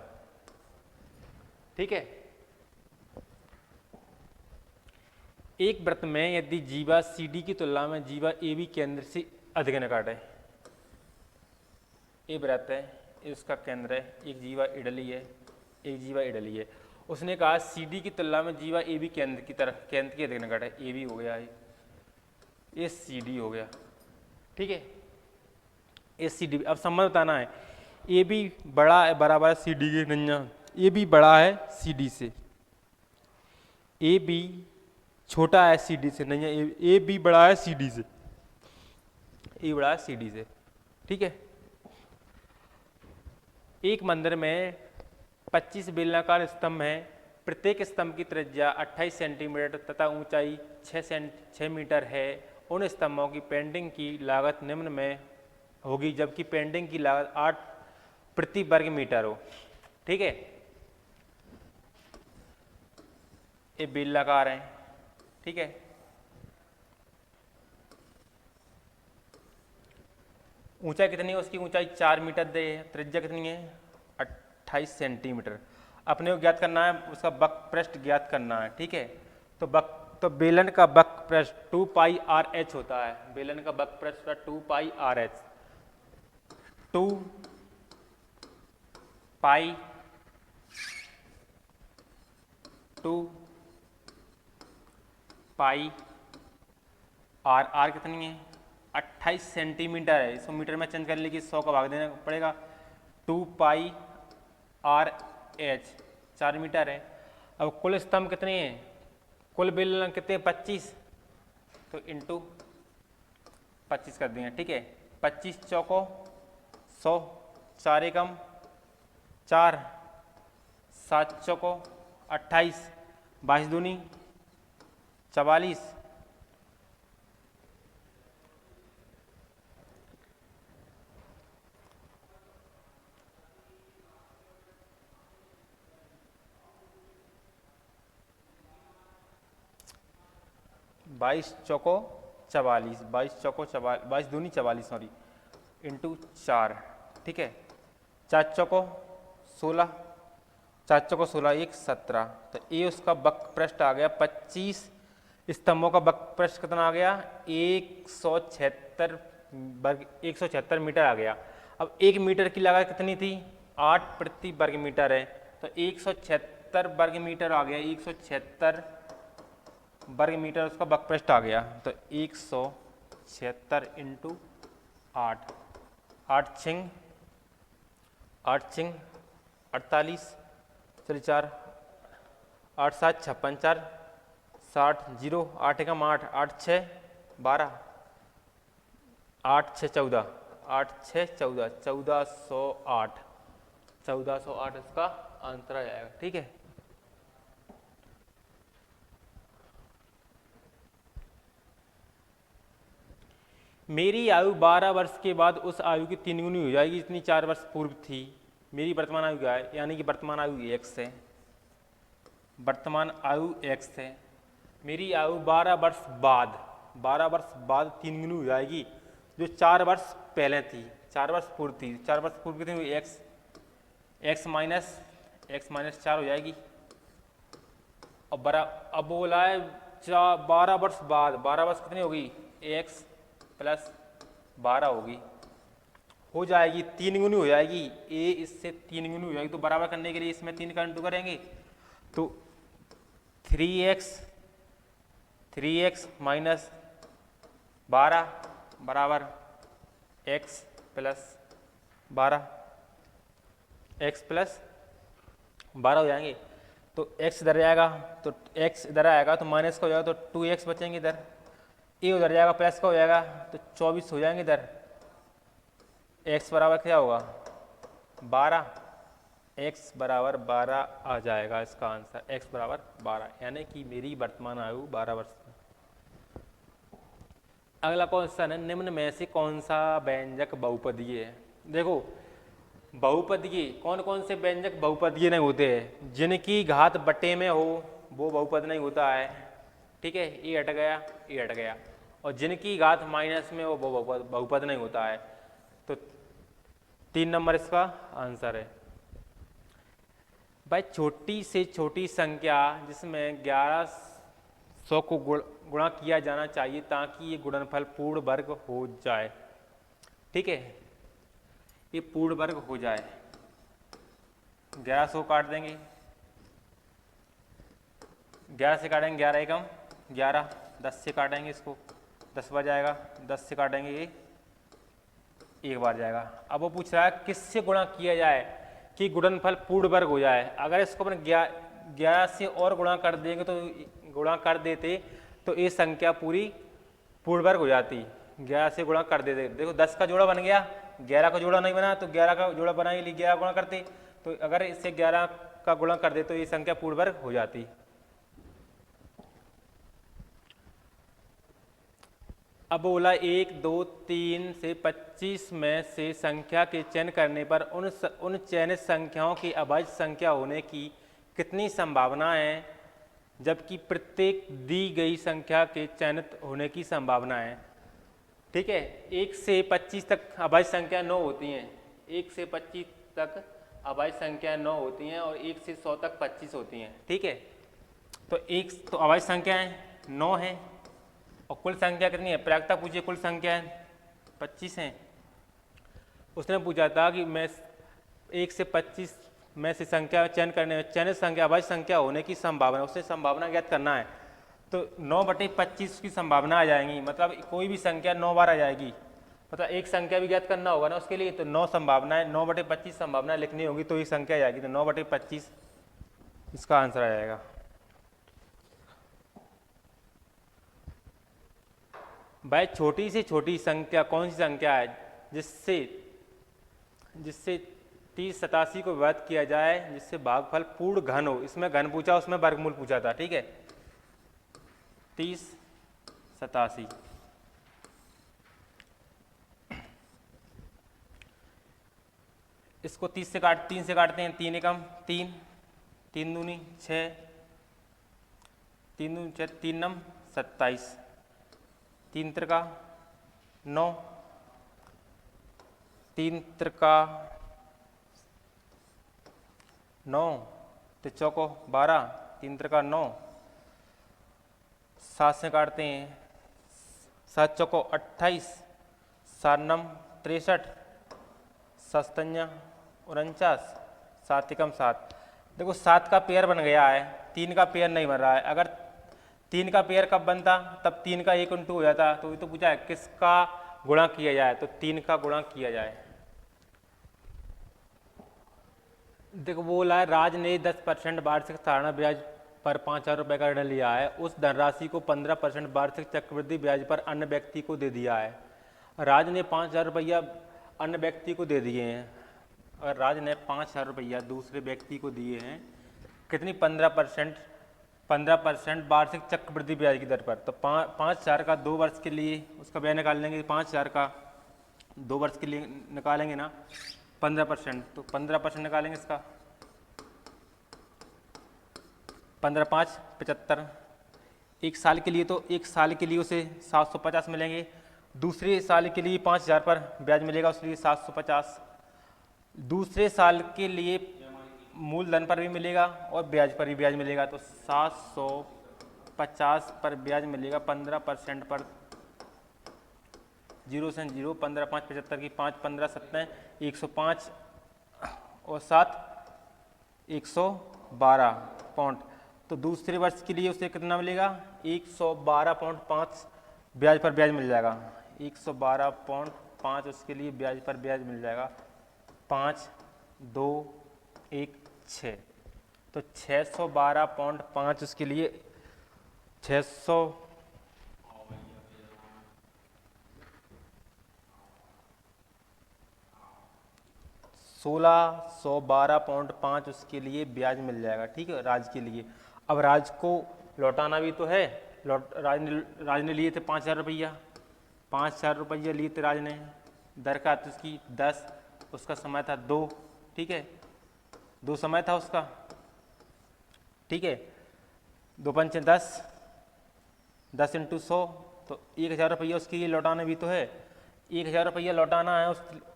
[SPEAKER 1] ठीक है, एक वृत्त में यदि जीवा CD की तुलना में जीवा AB केंद्र से अधिक निकट है, ये वृत्त है, इसका केंद्र है, एक जीवा इडली है, एक जीवा इडली है। उसने कहा CD की तुलना में जीवा AB केंद्र की अधिक निकट है, AB हो गया है, ये CD हो गया। ठीक है, ये CD। अब संबंध बताना है, AB बड़ा है बराबर है CD के, नन्या AB बड़ा है CD से, AB छोटा है CD से, नहीं है AB बड़ा है CD से, A बड़ा है CD से। ठीक है, एक मंदिर में 25 बेलनाकार स्तंभ हैं, प्रत्येक स्तंभ की त्रिज्या 28 सेंटीमीटर तथा ऊंचाई 6 मीटर है। उन स्तंभों की पेंटिंग की लागत निम्न में होगी, जबकि पेंटिंग की लागत 8 प्रति वर्ग मीटर हो। ठीक है, ये बेलनाकार हैं। ठीक है, ऊंचाई कितनी है? उसकी ऊंचाई 4 मीटर दे, त्रिज्या कितनी है? 28 सेंटीमीटर। अपने को ज्ञात करना है, उसका वक्र पृष्ठ ज्ञात करना है। ठीक है, तो बेलन का वक्र पृष्ठ 2πRh होता है, बेलन का वक्र पृष्ठ 2πRh। 2 पाई 2 पाई आर कितनी है 28 सेंटीमीटर है, इसको मीटर में चेंज कर लीजिए, 100 का भाग देना पड़ेगा। 2 पाई आर एच 4 मीटर है। अब कुल स्तंभ कितने हैं, कुल बेलन कितने 25, तो इंटू 25 कर देंगे, ठीक है। 25 चौको 100, 4 एकम 4, 7 चौको 28, 22 दूनी 44, बाईस चौको 44, 22 चौको 22 दूनी 44 सॉरी, इंटू 4, ठीक है। 4 चौको 16, 4 चौको 16 1 17, तो ये उसका वक्र पृष्ठ आ गया 25 स्तंभों का वक्र पृष्ठ कितना आ गया 176 वर्ग 176 मीटर आ गया। अब 1 मीटर की लागत कितनी थी 8 प्रति वर्ग मीटर है, तो 176 वर्ग मीटर आ गया, 176 वर्ग मीटर उसका वक्र पृष्ठ आ गया। तो 176 इंटू 8, 8 छिंग 48, चलिए 4, 8 7 56 4 60 0, 8 एकम 8, 8 6 12, 8 6 14, 8 6 14, 1408, 1408 इसका आंसर आ जाएगा, ठीक है। मेरी आयु 12 वर्ष के बाद उस आयु की 3 गुनी हो जाएगी जितनी 4 वर्ष पूर्व थी। मेरी वर्तमान आयु क्या है, यानी कि वर्तमान आयु x है, वर्तमान आयु x है। मेरी आयु 12 वर्ष बाद 3 गुनी हो जाएगी जो 4 वर्ष पहले थी, 4 वर्ष पूर्व थी। 4 वर्ष पूर्व कितनी हुई x माइनस 4 हो जाएगी। अब बोला है 12 वर्ष बाद, 12 वर्ष कितनी होगी x प्लस 12 होगी, हो जाएगी 3 गुनी हो जाएगी, a इससे 3 गुनी हो जाएगी। तो बराबर करने के लिए इसमें 3 का इंटू करेंगे, तो 3x माइनस 12 बराबर x प्लस 12 हो जाएंगे। तो x इधर जाएगा, तो x इधर आएगा तो माइनस का हो जाएगा, तो 2x बचेंगे इधर, ए उधर जाएगा प्लस का हो जाएगा, तो 24 हो जाएंगे इधर। x बराबर क्या होगा 12, x बराबर 12 आ जाएगा इसका आंसर, x बराबर 12, यानी कि मेरी वर्तमान आयु 12 वर्ष। अगला क्वेश्चन है, निम्न में से कौन सा व्यंजक बहुपदीय है। देखो बहुपदीय कौन कौन से व्यंजक बहुपदीय नहीं होते हैं, जिनकी घात बटे में हो वो बहुपद नहीं होता है, ठीक है। ये हट गया, और जिनकी घात माइनस में वो बहुपद नहीं होता है। तो 3 नंबर इसका आंसर है। भाई छोटी से छोटी संख्या जिसमें 1100 को गुणा किया जाना चाहिए ताकि ये गुणनफल पूर्ण वर्ग हो जाए, ठीक है, ये पूर्ण वर्ग हो जाए। 1100 काट देंगे, 11 से काटेंगे 11 एकम 11, 10 से काटेंगे इसको 10 बार जाएगा, 10 से काटेंगे ये 1 बार जाएगा। अब वो पूछ रहा है किससे गुणा किया जाए कि गुणनफल पूर्ण वर्ग हो जाए। अगर इसको अपन 11 से और गुणा कर देंगे तो ये संख्या पूरी पूर्ण वर्ग हो जाती। 11 से गुणा कर देते, देखो 10 का जोड़ा बन गया, 11 का जोड़ा नहीं बना, तो 11 का जोड़ा बनाने के लिए 11 गुणा करते, तो अगर इससे 11 का गुणा कर दे तो ये संख्या पूर्ण वर्ग हो जाती। अब बोला 1 2 3 से 25 में से संख्या के चयन करने पर उन चयनित संख्याओं की अभाज्य संख्या होने की कितनी संभावना है, जबकि प्रत्येक दी गई संख्या के चयनित होने की संभावना है, ठीक है। 1 से 25 तक अभाज्य संख्या 9 होती हैं, 1 से 25 तक अभाज्य संख्या 9 होती हैं, और 1 से 100 तक 25 होती हैं, ठीक है। तो अभाज्य संख्याएं 9 है, और कुल संख्या कितनी है, प्रायिकता पूछिए, कुल संख्या 25 है। उसने पूछा था कि मैं 1 से 25 में से संख्या चयन करने में चयनित संख्या अभाज्य संख्या होने की संभावना, उससे संभावना ज्ञात करना है। तो 9/25 की संभावना आ जाएंगी, मतलब कोई भी संख्या 9 बार आ जाएगी, मतलब एक संख्या भी ज्ञात करना होगा ना उसके लिए। तो 9 संभावनाएं, 9/25 संभावनाएं लिखनी होगी तो ये संख्या आ जाएगी। तो 9/25 इसका आंसर आ जाएगा। भाई छोटी से छोटी संख्या कौन सी संख्या है जिससे 30 87 को विभाजित किया जाए जिससे भागफल पूर्ण घन हो। इसमें घन पूछा, उसमें वर्गमूल पूछा था, ठीक है। 30 87 इसको 3 से काटते हैं। 3 एकम 3, 3 दूनी 6, 3 दूनी 6, 3 नम 27, 3 त्रिका 9, 3 त्रिका 9, तो चौको 12, 3 त्रिका 9, 7 से काटते हैं, 7 चौको 28, 7 नम 63, 7 49, 7 एकम 7। देखो 7 का पेयर बन गया है, 3 का पेयर नहीं बन रहा है। अगर 3 का पेयर कब बनता, तब 3 का 1 × 2 हो जाता। तो ये तो पूछा है किसका गुणा किया जाए, तो 3 का गुणा किया जाए। देखो बोला है राज ने 10% वार्षिक साधारण ब्याज पर 5,000 रुपये का ऋण लिया है, उस धनराशि को 15% वार्षिक चक्रवृद्धि ब्याज पर अन्य व्यक्ति को दे दिया है। राज ने 5,000 रुपया अन्य व्यक्ति को दे दिए हैं। अगर राज ने 5,000 रुपया दूसरे व्यक्ति को दिए हैं, कितनी 15% वार्षिक चक्रवृद्धि ब्याज की दर पर। तो 5,000 का 2 वर्ष के लिए उसका ब्याज निकाल लेंगे। 5,000 का 2 वर्ष के लिए निकालेंगे ना 15%, तो 15% निकालेंगे इसका। 15 5 75, एक साल के लिए, तो एक साल के लिए उसे 750 मिलेंगे। दूसरे साल के लिए 5,000 पर ब्याज मिलेगा, उसके लिए 750। दूसरे साल के लिए मूलधन पर भी मिलेगा और ब्याज पर भी ब्याज मिलेगा। तो 750 पर ब्याज मिलेगा 15% पर। 0 से 0, 15 5 75 की 5 15 17 105 और 7 112 पॉइंट। तो दूसरे वर्ष के लिए उसे कितना मिलेगा 112.5 ब्याज पर ब्याज मिल जाएगा। 112.5 उसके लिए ब्याज पर ब्याज मिल जाएगा। 5 2 1 6, तो 612.5 उसके लिए 1612.5 उसके लिए ब्याज मिल जाएगा, ठीक है, राज के लिए। अब राज को लौटाना भी तो है। राज ने लिए थे 5,000 रुपया, 5,000 रुपया लिए थे राज ने। दरखास्त उसकी 10, उसका समय था 2, ठीक है, 2 समय था उसका, ठीक है। 2 पंचे 10, 10 × 100, तो 1,000 रुपया उसके लिए लौटाना भी तो है। 1,000 रुपया लौटाना है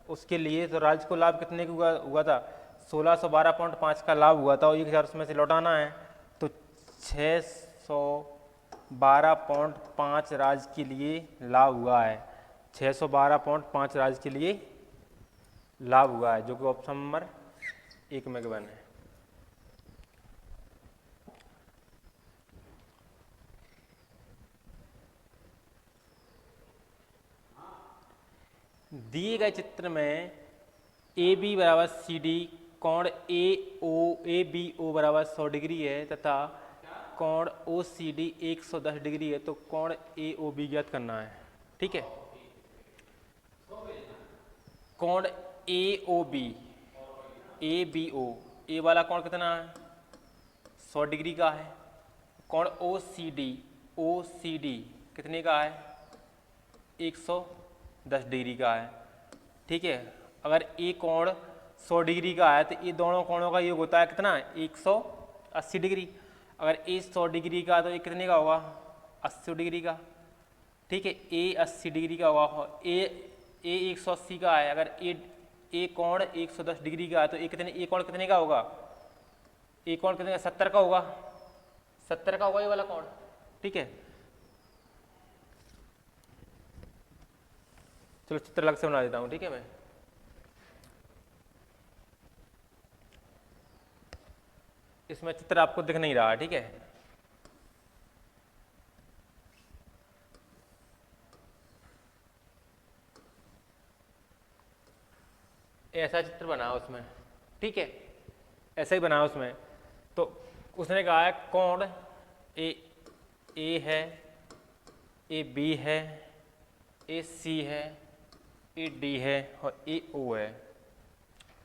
[SPEAKER 1] उसके लिए। तो राज को लाभ कितने का हुआ था 1612.5 का लाभ हुआ था, और 1,000 उसमें से लौटाना है। तो 612.5 राज के लिए लाभ हुआ है। 612.5 राज के लिए लाभ हुआ है, जो कि ऑप्शन नंबर 1 में गिवन है। दिए गए चित्र में ए बी बराबर सी डी, कोण ए बी ओ बराबर 100 डिग्री है तथा कोण ओ सी डी 110 डिग्री है। तो कोण ए ओ बी ज्ञात करना है, ठीक है। कोण ए O B, A B O, ए वाला कोण कितना है 100 डिग्री का है। कोण ओ सी डी कितने का है 110 डिग्री का है, ठीक है। अगर ए कोण 100 डिग्री का है तो ये दोनों कोणों का योग होता है कितना 180 डिग्री। अगर ए 100 डिग्री का तो ये कितने का होगा 80 डिग्री का, ठीक है। ए 80 डिग्री का होगा, ए 180 का है। अगर ए कोण 110 डिग्री का है तो ए कोण कितने का होगा, ए कोण कितने का 70 का होगा, 70 का होगा ये वाला कोण, ठीक है। चलो चित्र अलग से बना देता हूँ, ठीक है। मैं इसमें चित्र आपको दिख नहीं रहा, ठीक है। ऐसा चित्र बना उसमें, ठीक है, ऐसा ही बना उसमें। तो उसने कहा है कोण ए है, ए बी है, ए सी है, ए डी है और ए ओ है।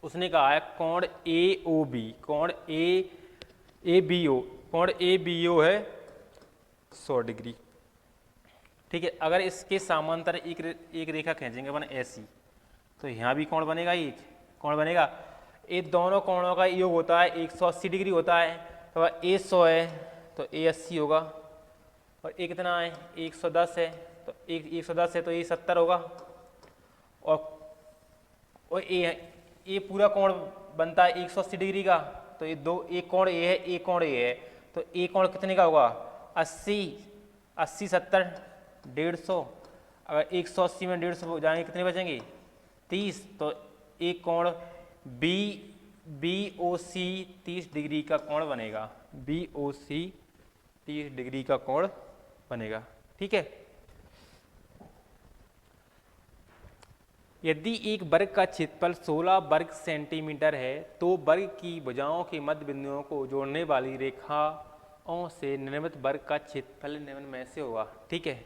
[SPEAKER 1] उसने कहा है कोण ए ओ बी, कोण ए बी ओ, कोण ए बी ओ है 100 डिग्री, ठीक है। अगर इसके समांतर एक रेखा खींचेंगे अपन ऐसी, तो यहाँ भी कोण बनेगा, एक कोण बनेगा। ये दोनों कोणों का योग होता है 180 डिग्री होता है। तो ए 100 है तो ए 80 होगा, और ए कितना है 110 है तो 110 है तो ए 70 होगा, और ए पूरा कोण बनता है 180 डिग्री का। तो ये दो, एक कोण ए है, एक कोण ए है, तो ए कोण कितने का होगा 80, 80 70 150। अगर 180 में 150 हो जाएंगे कितने बचेंगे 30। तो एक कोण बी ओ सी 30 डिग्री का कोण बनेगा, बी ओ सी 30 डिग्री का कोण बनेगा, ठीक है। यदि एक वर्ग का क्षेत्रफल 16 वर्ग सेंटीमीटर है तो वर्ग की भुजाओं के मध्य बिंदुओं को जोड़ने वाली रेखाओं से निर्मित वर्ग का क्षेत्रफल निम्न में से होगा, ठीक है।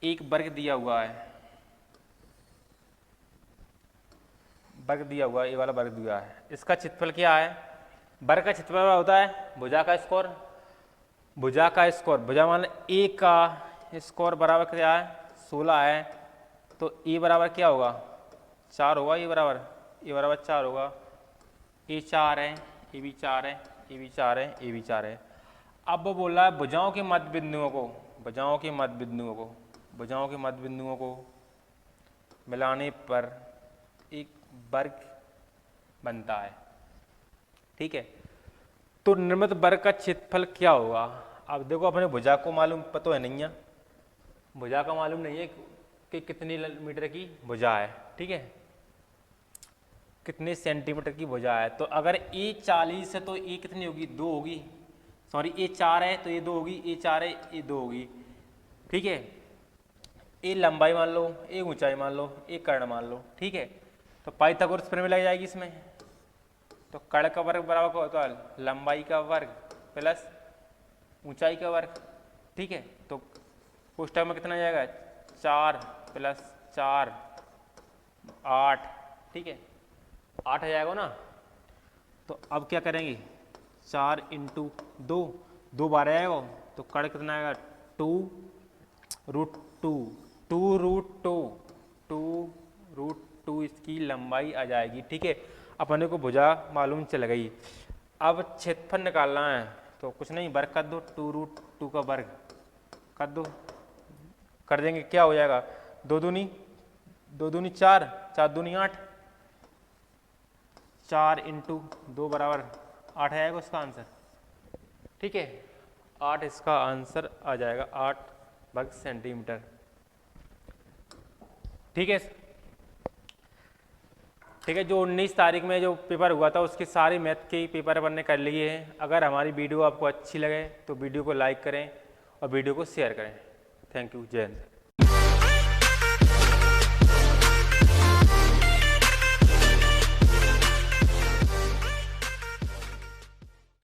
[SPEAKER 1] एक वर्ग दिया हुआ है, वर्ग दिया हुआ है, ये वाला वर्ग दिया है, इसका क्षेत्रफल क्या है। वर्ग का क्षेत्रफल होता है भुजा का स्क्वायर, भुजा का स्क्वायर, भुजा मान ए का स्क्वायर बराबर क्या है 16 है, तो ए बराबर क्या होगा 4 होगा, ए बराबर 4 होगा, ए 4 है, ए भी 4 है, ए भी 4 है, ए भी 4 है। अब वो बोल रहा है भुजाओं के मध्य बिंदुओं को, भुजाओं के मध्य बिंदुओं को, भुजाओं के मध्य बिंदुओं को मिलाने पर एक वर्ग बनता है, ठीक है। तो निर्मित वर्ग का क्षेत्रफल क्या होगा। अब देखो अपने भुजा को मालूम पता है नहीं है, भुजा का मालूम नहीं है कि कितनी मीटर की भुजा है, ठीक है, कितने सेंटीमीटर की भुजा है। तो अगर ए 40 है तो ए कितनी होगी 2 होगी, सॉरी ए 4 है तो ये 2 होगी, ए 4 है ये 2 होगी, ठीक है। ए लंबाई मान लो, ए ऊंचाई मान लो, ए कर्ण मान लो, ठीक है। तो पाइथागोरस प्रमेय लग जाएगी इसमें। तो कर्ण का वर्ग बराबर क्या होता है लंबाई का वर्ग प्लस ऊंचाई का वर्ग, ठीक है। तो पुस्तक में कितना जाएगा 4 + 4 8, ठीक है, 8 आ जाएगा ना। तो अब क्या करेंगे 4 × 2, 2 बार आएगा, तो कर्ण कितना आएगा 2√2 इसकी लंबाई आ जाएगी, ठीक है। अपने को भुजा मालूम चल गई। अब क्षेत्रफल निकालना है, तो कुछ नहीं वर्ग कर दो, 2√2 का वर्ग कर दो, कर देंगे क्या हो जाएगा 2 दूनी 4, 4 दूनी 8, 4 × 2 बराबर 8 आएगा उसका आंसर, ठीक है। 8 इसका आंसर आ जाएगा, 8 वर्ग सेंटीमीटर, ठीक है। ठीक है, जो 19 तारीख में जो पेपर हुआ था उसके सारे मैथ के पेपर अपन ने कर लिए हैं। अगर हमारी वीडियो आपको अच्छी लगे तो वीडियो को लाइक करें और वीडियो को शेयर करें। थैंक यू, जय हिंद।